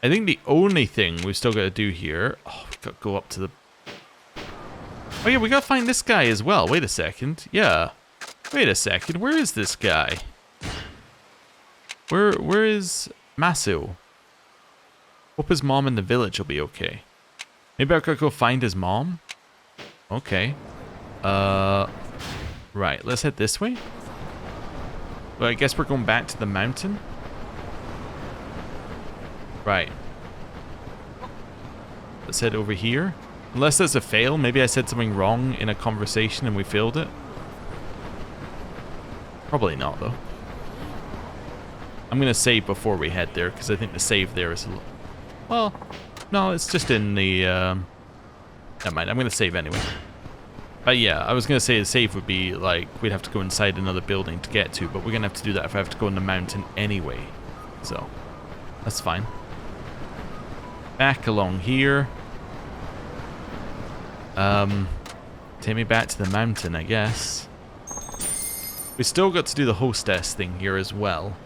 I think the only thing we've still got to do here... Oh, we've got to go up to the... Oh yeah, we got to find this guy as well. Wait a second. Yeah. Wait a second. Where is this guy? Where is Masao? Hope his mom in the village will be okay. Maybe I could go find his mom? Okay. Right, let's head this way. Well, I guess we're going back to the mountain. Right. Let's head over here. Unless there's a fail. Maybe I said something wrong in a conversation and we failed it. Probably not, though. I'm going to save before we head there, because I think the save there is a little... Well, no, it's just in the... Never mind, I'm going to save anyway. But yeah, I was going to say the save would be, like, we'd have to go inside another building to get to, but we're going to have to do that if I have to go in the mountain anyway. So, that's fine. Back along here. Take me back to the mountain, I guess. We still got to do the hostess thing here as well.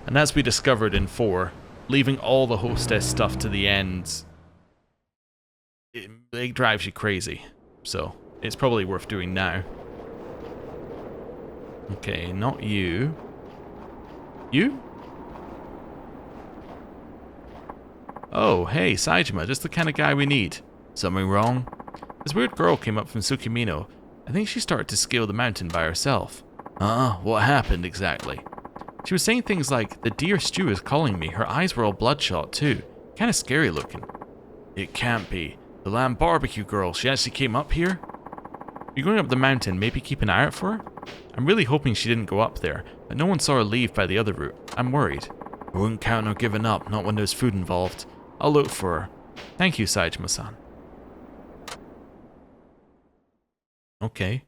And as we discovered in 4, leaving all the hostess stuff to the end, it drives you crazy. So, it's probably worth doing now. Okay, not you. You? Oh, hey, Saejima, just the kind of guy we need. Something wrong? This weird girl came up from Tsukimino. I think she started to scale the mountain by herself. What happened exactly? She was saying things like, the dear stew is calling me. Her eyes were all bloodshot too. Kinda scary looking. It can't be. The lamb barbecue girl, she actually came up here? You're going up the mountain, maybe keep an eye out for her? I'm really hoping she didn't go up there, but no one saw her leave by the other route. I'm worried. I wouldn't count on her giving up, not when there's food involved. I'll look for her. Thank you, Saejima-san. Okay.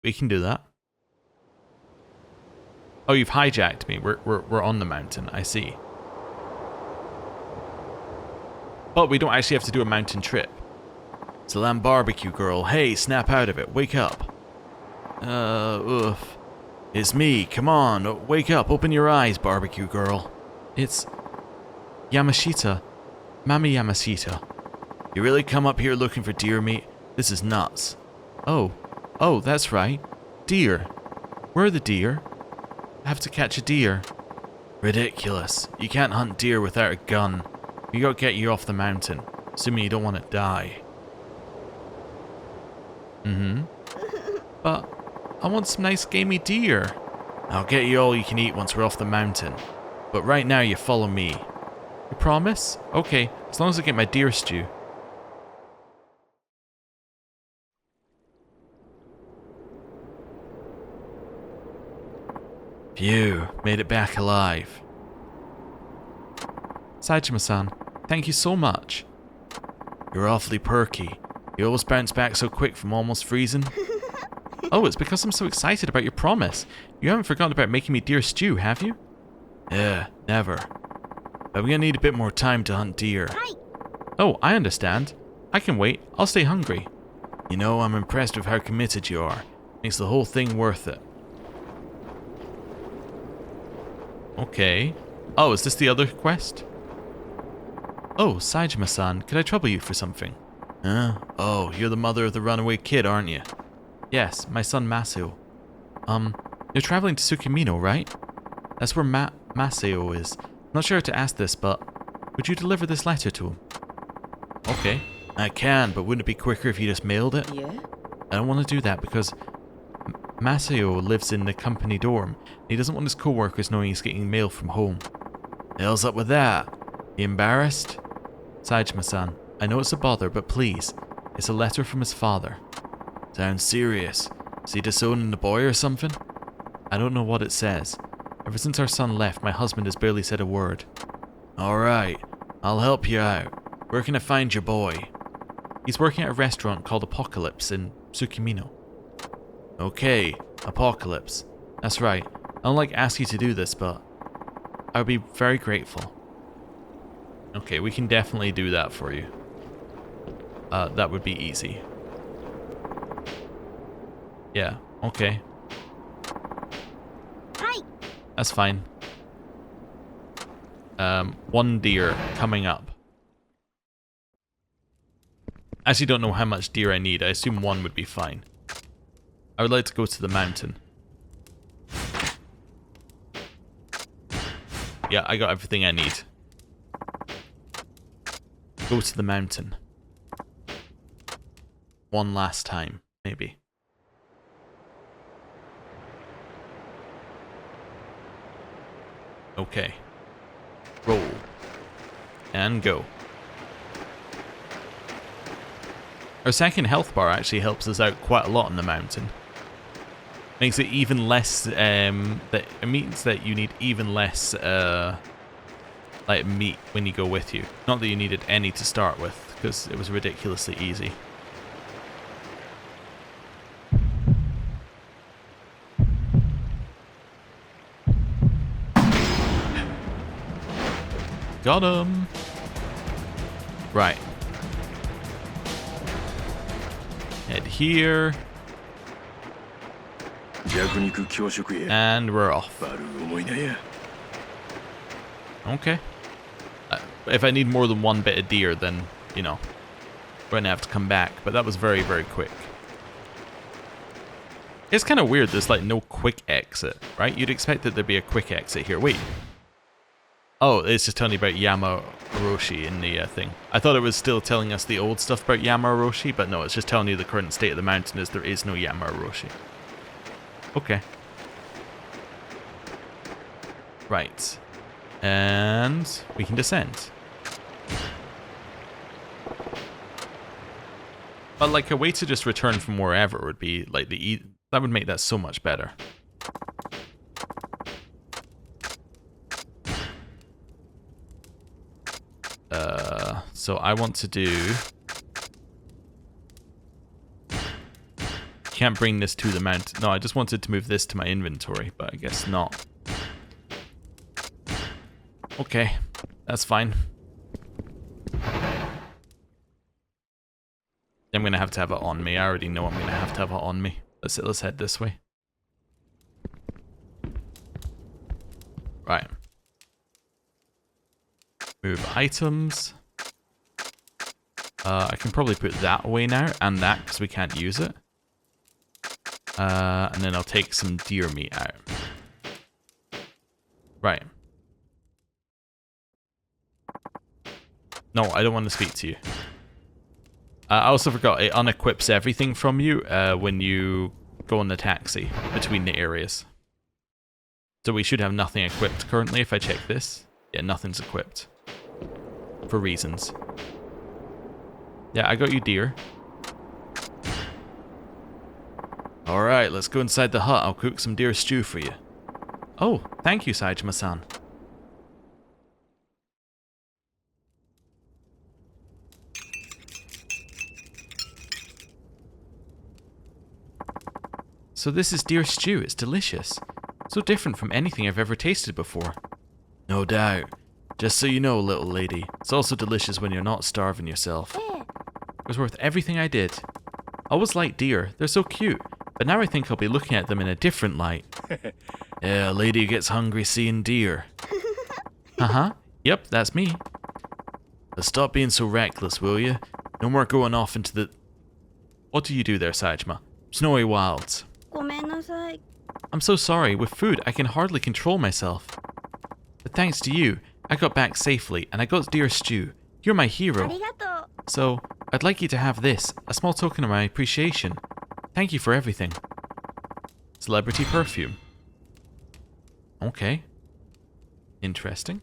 We can do that. Oh, you've hijacked me. We're on the mountain. I see. But we don't actually have to do a mountain trip. It's a lamb barbecue girl. Hey, snap out of it. Wake up. Oof. It's me. Come on. Wake up. Open your eyes, barbecue girl. It's Yamashita. Mami Yamashita. You really come up here looking for deer meat? This is nuts. Oh, that's right. Deer. Where are the deer? I have to catch a deer. Ridiculous. You can't hunt deer without a gun. We gotta get you off the mountain, assuming you don't want to die. But I want some nice gamey deer. I'll get you all you can eat once we're off the mountain. But right now you follow me. You promise? Okay, as long as I get my deer stew. Phew, made it back alive. Saejima-san, thank you so much. You're awfully perky. You always bounce back so quick from almost freezing. Oh, it's because I'm so excited about your promise. You haven't forgotten about making me deer stew, have you? Yeah, never. But I'm gonna need a bit more time to hunt deer. Oh, I understand. I can wait. I'll stay hungry. You know, I'm impressed with how committed you are. Makes the whole thing worth it. Okay. Oh, is this the other quest? Oh, Saejima-san, could I trouble you for something? Huh? Oh, you're the mother of the runaway kid, aren't you? Yes, my son Masao. You're traveling to Tsukimino, right? That's where Masao is. Not sure how to ask this, but would you deliver this letter to him? Okay. I can, but wouldn't it be quicker if you just mailed it? Yeah. I don't want to do that because Masao lives in the company dorm. And he doesn't want his co-workers knowing he's getting mail from home. The hell's up with that? You embarrassed? Saejima-san, I know it's a bother, but please, It's a letter from his father. Sounds serious. Is he disowning the boy or something? I don't know what it says. Ever since our son left, my husband has barely said a word. Alright, I'll help you out. Where can I find your boy? He's working at a restaurant called Apocalypse in Tsukimino. Okay, Apocalypse. That's right. I don't like ask you to do this, but I would be very grateful. Okay, we can definitely do that for you. That would be easy. Yeah, okay. Hi. That's fine. 1 deer coming up. I actually don't know how much deer I need. I assume 1 would be fine. I would like to go to the mountain. Yeah, I got everything I need. Go to the mountain. 1 last time, maybe. Okay. Roll. And go. Our second health bar actually helps us out quite a lot on the mountain. Makes it even less, it means that you need even less, like, meat when you go with you. Not that you needed any to start with, because it was ridiculously easy. Got him! Right. Head here. And we're off. Okay. If I need more than 1 bit of deer, then, you know, we're gonna have to come back. But that was very, very quick. It's kind of weird there's, like, no quick exit, right? You'd expect that there'd be a quick exit here. Wait. Oh, it's just telling you about Yamaroshi in the thing. I thought it was still telling us the old stuff about Yamaroshi, but no, it's just telling you the current state of the mountain is there is no Yamaroshi. Okay. Right. And we can descend. But like a way to just return from wherever would be like that would make that so much better. So I want to do... Can't bring this to the mountain. No, I just wanted to move this to my inventory, but I guess not. Okay, that's fine. I'm gonna have to have it on me. I already know I'm gonna have to have it on me. Let's head this way. Right. Move items. I can probably put that away now, and that, because we can't use it. And then I'll take some deer meat out. Right. No, I don't want to speak to you. I also forgot, it unequips everything from you when you go on the taxi between the areas. So we should have nothing equipped currently if I check this. Yeah, nothing's equipped. For reasons. Yeah, I got you deer. Alright, let's go inside the hut. I'll cook some deer stew for you. Oh, thank you, Saejima-san. So this is deer stew. It's delicious. So different from anything I've ever tasted before. No doubt. Just so you know, little lady, it's also delicious when you're not starving yourself. It was worth everything I did. I always liked deer. They're so cute. But now I think I'll be looking at them in a different light. Yeah, a lady gets hungry seeing deer. Uh-huh. Yep, that's me. But stop being so reckless, will you? No more going off into the... What do you do there, Saejima? Snowy wilds. ごめんなさい。 I'm so sorry. With food, I can hardly control myself. But thanks to you, I got back safely, and I got deer stew. You're my あ hero. りがとう。 So, I'd like you to have this, a small token of my appreciation. Thank you for everything. Celebrity perfume. Okay. Interesting.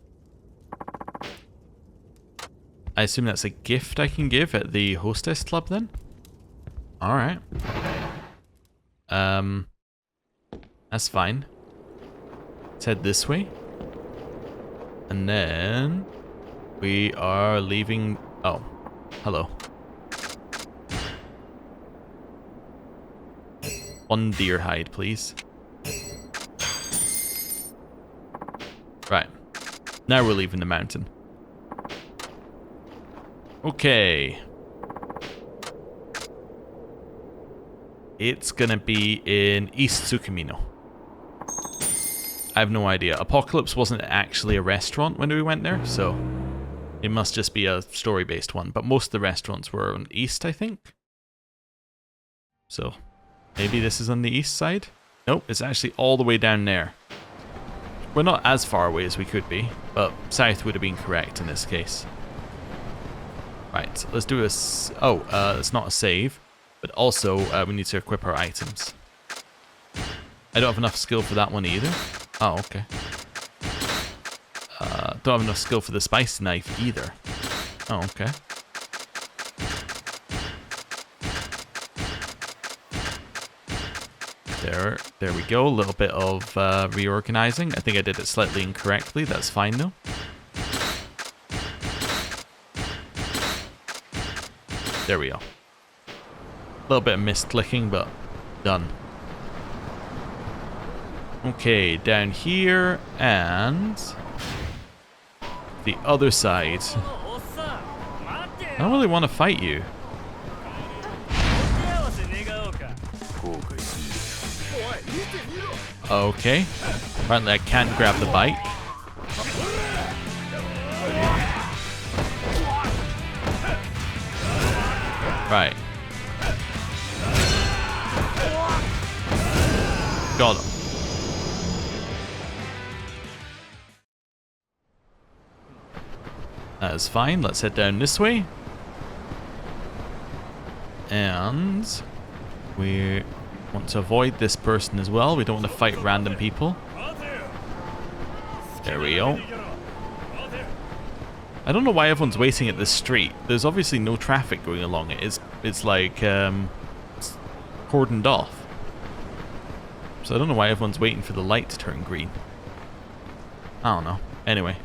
I assume that's a gift I can give at the hostess club then? Alright. That's fine. Let's head this way. And then we are leaving. Oh, hello. One deer hide, please. Right. Now we're leaving the mountain. Okay. It's gonna be in East Tsukimino. I have no idea. Apocalypse wasn't actually a restaurant when we went there, so it must just be a story-based one. But most of the restaurants were on the east, I think. So maybe this is on the east side? Nope, it's actually all the way down there. We're not as far away as we could be, but south would have been correct in this case. Right, let's do a... it's not a save, but also we need to equip our items. I don't have enough skill for that one either. Oh, okay. Don't have enough skill for the spice knife either. Oh, okay. There we go. A little bit of reorganizing. I think I did it slightly incorrectly. That's fine though. There we go. A little bit of misclicking, but done. Okay, down here and the other side. I don't really want to fight you. Okay. Apparently I can't grab the bike. Right. Got him. That is fine. Let's head down this way. And we want to avoid this person as well. We don't want to fight random people. There we go. I don't know why everyone's waiting at this street. There's obviously no traffic going along it. It's like it's cordoned off. So I don't know why everyone's waiting for the light to turn green. I don't know. Anyway.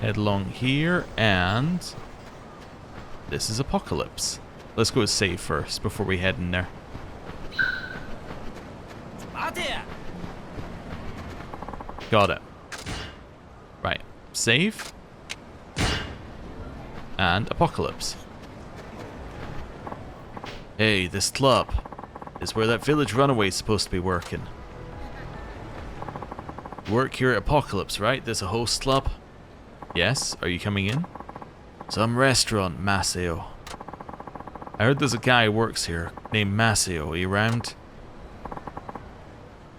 Head along here, and this is Apocalypse. Let's go save first before we head in there. Got it. Right. Save. And Apocalypse. Hey, this club is where that village runaway's supposed to be working. Work here at Apocalypse, right? There's a host club. Yes, are you coming in? Some restaurant, Maseo. I heard there's a guy who works here named Maseo. Are you around?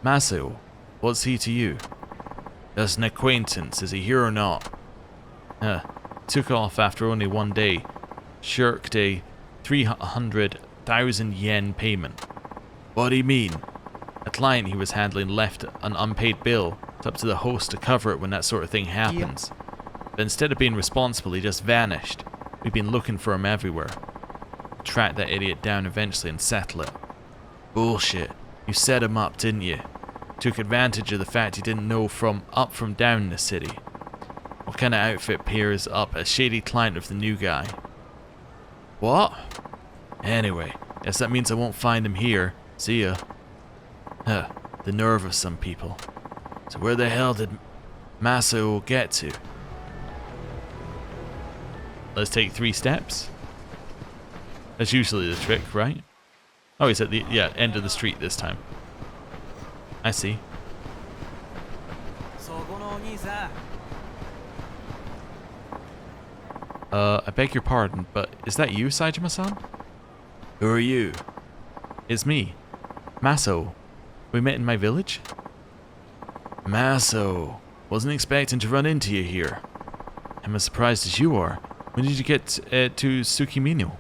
Maseo, what's he to you? Just an acquaintance. Is he here or not? Took off after only one day. Shirked a 300,000 yen payment. What do you mean? A client he was handling left an unpaid bill. It's up to the host to cover it when that sort of thing happens. Yep. But instead of being responsible, he just vanished. We've been looking for him everywhere. Track that idiot down eventually and settle it. Bullshit. You set him up, didn't you? Took advantage of the fact he didn't know up from down in the city. What kind of outfit pairs up a shady client with the new guy? What? Anyway, guess that means I won't find him here. See ya. The nerve of some people. So where the hell did Masao get to? Let's take 3 steps. That's usually the trick, right? Oh, he's at the end of the street this time. I see. I beg your pardon, but is that you, Saejima-san? Who are you? It's me, Maso. We met in my village? Maso. Wasn't expecting to run into you here. I'm as surprised as you are. When did you get to Tsukimino?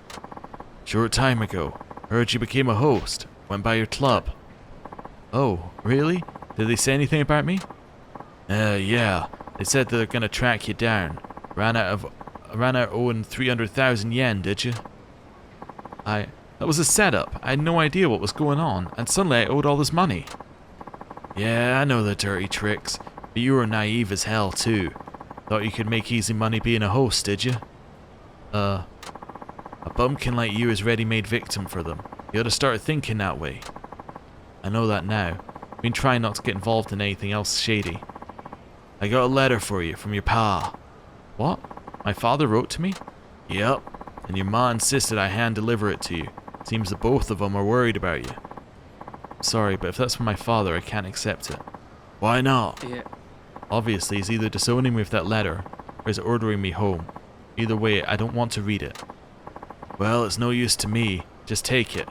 Short time ago. Heard you became a host. Went by your club. Oh, really? Did they say anything about me? Yeah. They said they're gonna track you down. Ran out of ran out owing 300,000 yen, did you? That was a setup. I had no idea what was going on, and suddenly I owed all this money. Yeah, I know the dirty tricks, but you were naive as hell too. Thought you could make easy money being a host, did you? A bumpkin like you is ready-made victim for them. You ought to start thinking that way. I know that now. I've been trying not to get involved in anything else shady. I got a letter for you from your pa. What? My father wrote to me? Yep. And your ma insisted I hand-deliver it to you. Seems that both of them are worried about you. Sorry, but if that's from my father, I can't accept it. Why not? Yeah. Obviously, he's either disowning me with that letter, or he's ordering me home. Either way, I don't want to read it. Well, it's no use to me. Just take it.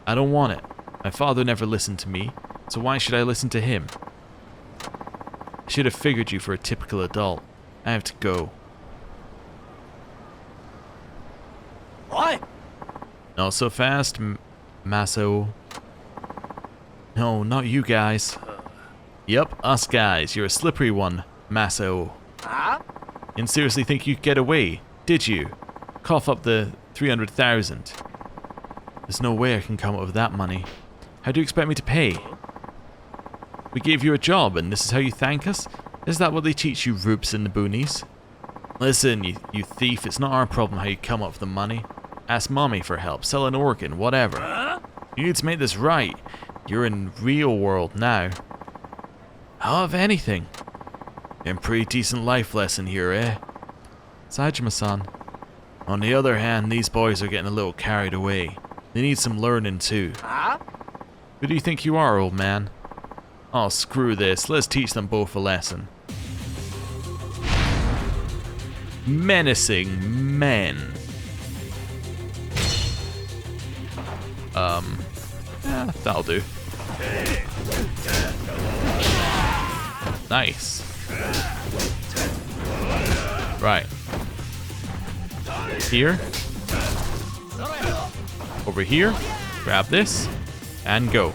I don't want it. My father never listened to me, so why should I listen to him? I should have figured you for a typical adult. I have to go. What? Not so fast, Maso. No, not you guys. Yep, us guys. You're a slippery one, Maso. Huh? You didn't seriously think you'd get away, did you? Cough up the 300,000. There's no way I can come up with that money. How do you expect me to pay? We gave you a job, and this is how you thank us? Is that what they teach you rubes in the boonies? Listen, you thief, it's not our problem how you come up with the money. Ask mommy for help, sell an organ, whatever. You need to make this right. You're in real world now. How of anything? And pretty decent life lesson here, eh? Saejima-san. On the other hand, these boys are getting a little carried away. They need some learning too. Huh? Who do you think you are, old man? Oh, screw this. Let's teach them both a lesson. Menacing men. That'll do. Nice. Right. Here. Over here. Grab this. And go.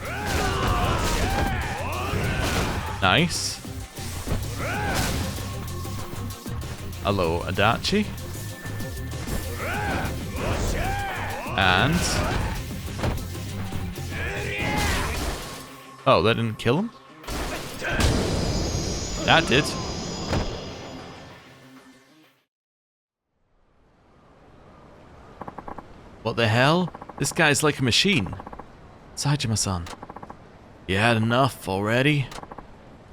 Nice. Hello, Adachi. And... oh, that didn't kill him? That did. What the hell? This guy's like a machine. Saejima-san. You had enough already?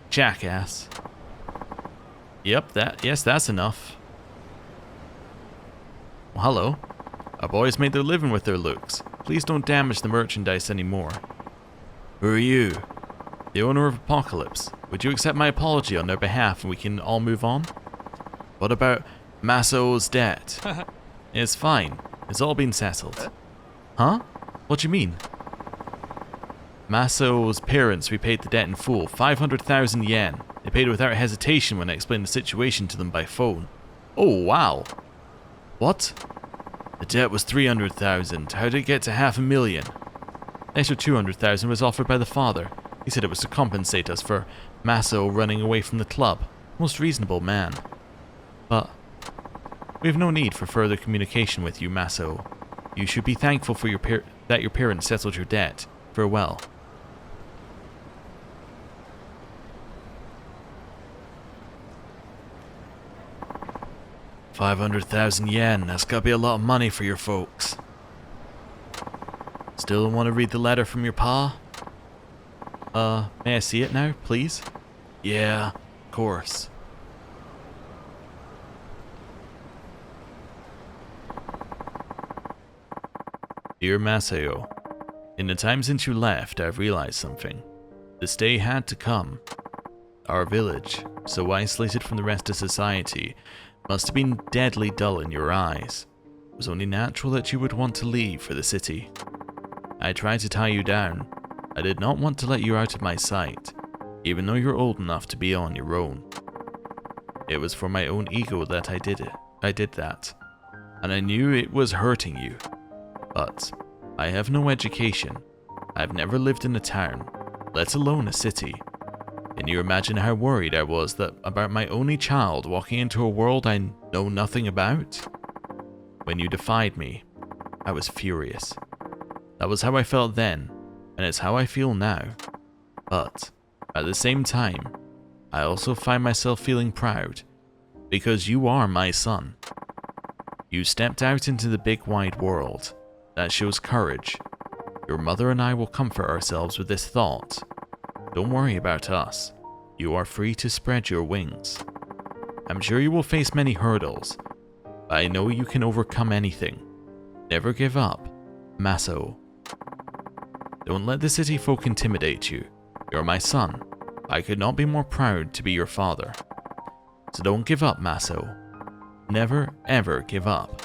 Jackass. Yep, yes, that's enough. Well, hello. Our boys made their living with their looks. Please don't damage the merchandise anymore. Who are you? The owner of Apocalypse. Would you accept my apology on their behalf and we can all move on? What about Maso's debt? It's fine. It's all been settled. Huh? What do you mean? Maso's parents repaid the debt in full, 500,000 yen. They paid it without hesitation when I explained the situation to them by phone. Oh, wow. What? The debt was 300,000. How did it get to 500,000? The extra 200,000 was offered by the father. He said it was to compensate us for Maso running away from the club. Most reasonable man. But we have no need for further communication with you, Maso. You should be thankful for that your parents settled your debt. Farewell. $500,000 yen. That's gotta be a lot of money for your folks. Still want to read the letter from your pa? May I see it now, please? Yeah, of course. Dear Masao, in the time since you left, I've realized something. This day had to come. Our village, so isolated from the rest of society, must have been deadly dull in your eyes. It was only natural that you would want to leave for the city. I tried to tie you down. I did not want to let you out of my sight, even though you're old enough to be on your own. It was for my own ego that I did it. I did that. And I knew it was hurting you. But I have no education. I've never lived in a town, let alone a city. Can you imagine how worried I was about my only child walking into a world I know nothing about? When you defied me, I was furious. That was how I felt then, and it's how I feel now. But, at the same time, I also find myself feeling proud, because you are my son. You stepped out into the big wide world. That shows courage. Your mother and I will comfort ourselves with this thought. Don't worry about us. You are free to spread your wings. I'm sure you will face many hurdles, but I know you can overcome anything. Never give up, Maso. Don't let the city folk intimidate you. You're my son. I could not be more proud to be your father. So don't give up, Maso. Never, ever give up.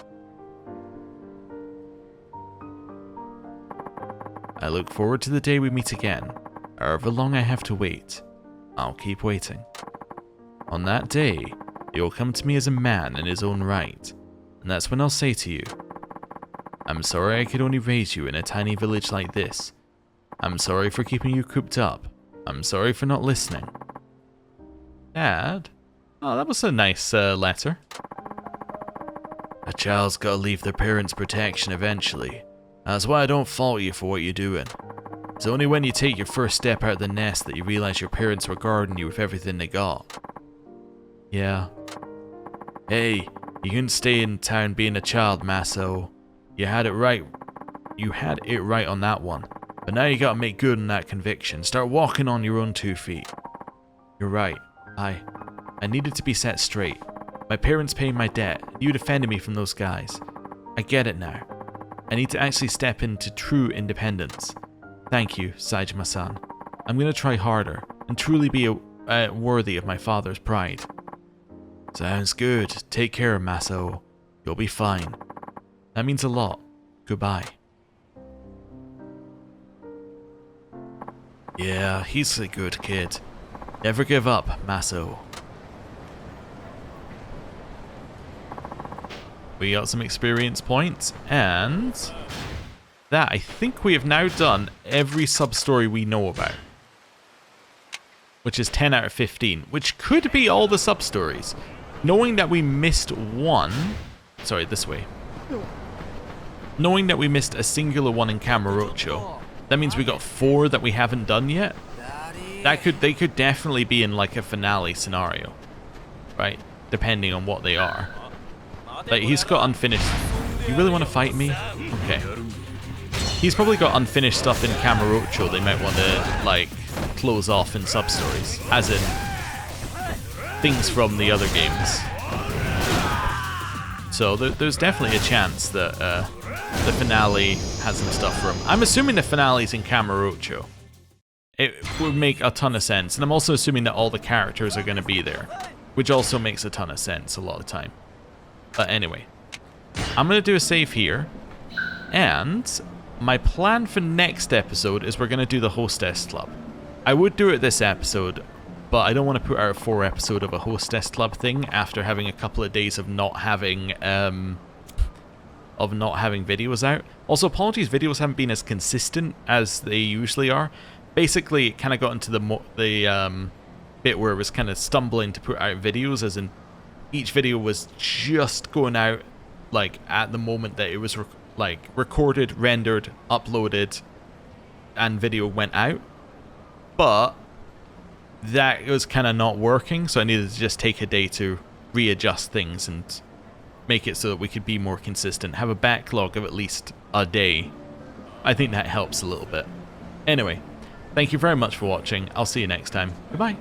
I look forward to the day we meet again. However long I have to wait, I'll keep waiting. On that day, you'll come to me as a man in his own right, and that's when I'll say to you, I'm sorry I could only raise you in a tiny village like this. I'm sorry for keeping you cooped up. I'm sorry for not listening. Dad? Oh, that was a nice letter. A child's gotta leave their parents' protection eventually. That's why I don't fault you for what you're doing. It's only when you take your first step out of the nest that you realize your parents were guarding you with everything they got. Yeah. Hey, you couldn't stay in town being a child, Maso. You had it right. You had it right on that one. But now you gotta make good on that conviction. Start walking on your own 2 feet. You're right. I needed to be set straight. My parents paying my debt. You defended me from those guys. I get it now. I need to actually step into true independence. Thank you, Saejima-san. I'm gonna try harder and truly be worthy of my father's pride. Sounds good. Take care, Maso. You'll be fine. That means a lot. Goodbye. Yeah, he's a good kid. Never give up, Maso. We got some experience points, and that, I think we have now done every sub-story we know about. Which is 10 out of 15, which could be all the sub-stories. Knowing that we missed one... Sorry, this way. Knowing that we missed a singular one in Kamurocho, that means we got 4 that we haven't done yet. They could definitely be in like a finale scenario, right? Depending on what they are. Like, he's got unfinished... You really want to fight me? Okay. He's probably got unfinished stuff in Kamurocho they might want to, like, close off in sub-stories. As in, things from the other games. So there's definitely a chance that the finale has some stuff for him. I'm assuming the finale's in Kamurocho. It would make a ton of sense. And I'm also assuming that all the characters are going to be there. Which also makes a ton of sense a lot of the time. But anyway, I'm going to do a save here, and my plan for next episode is we're going to do the Hostess Club. I would do it this episode, but I don't want to put out a 4 episode of a Hostess Club thing after having a couple of days of not having videos out. Also, apologies, videos haven't been as consistent as they usually are. Basically, it kind of got into the bit where it was kind of stumbling to put out videos, as in each video was just going out like at the moment that it was recorded, rendered, uploaded, and video went out. But that was kind of not working, so I needed to just take a day to readjust things and make it so that we could be more consistent, have a backlog of at least a day. I think that helps a little bit. Anyway, thank you very much for watching. I'll see you next time. Goodbye.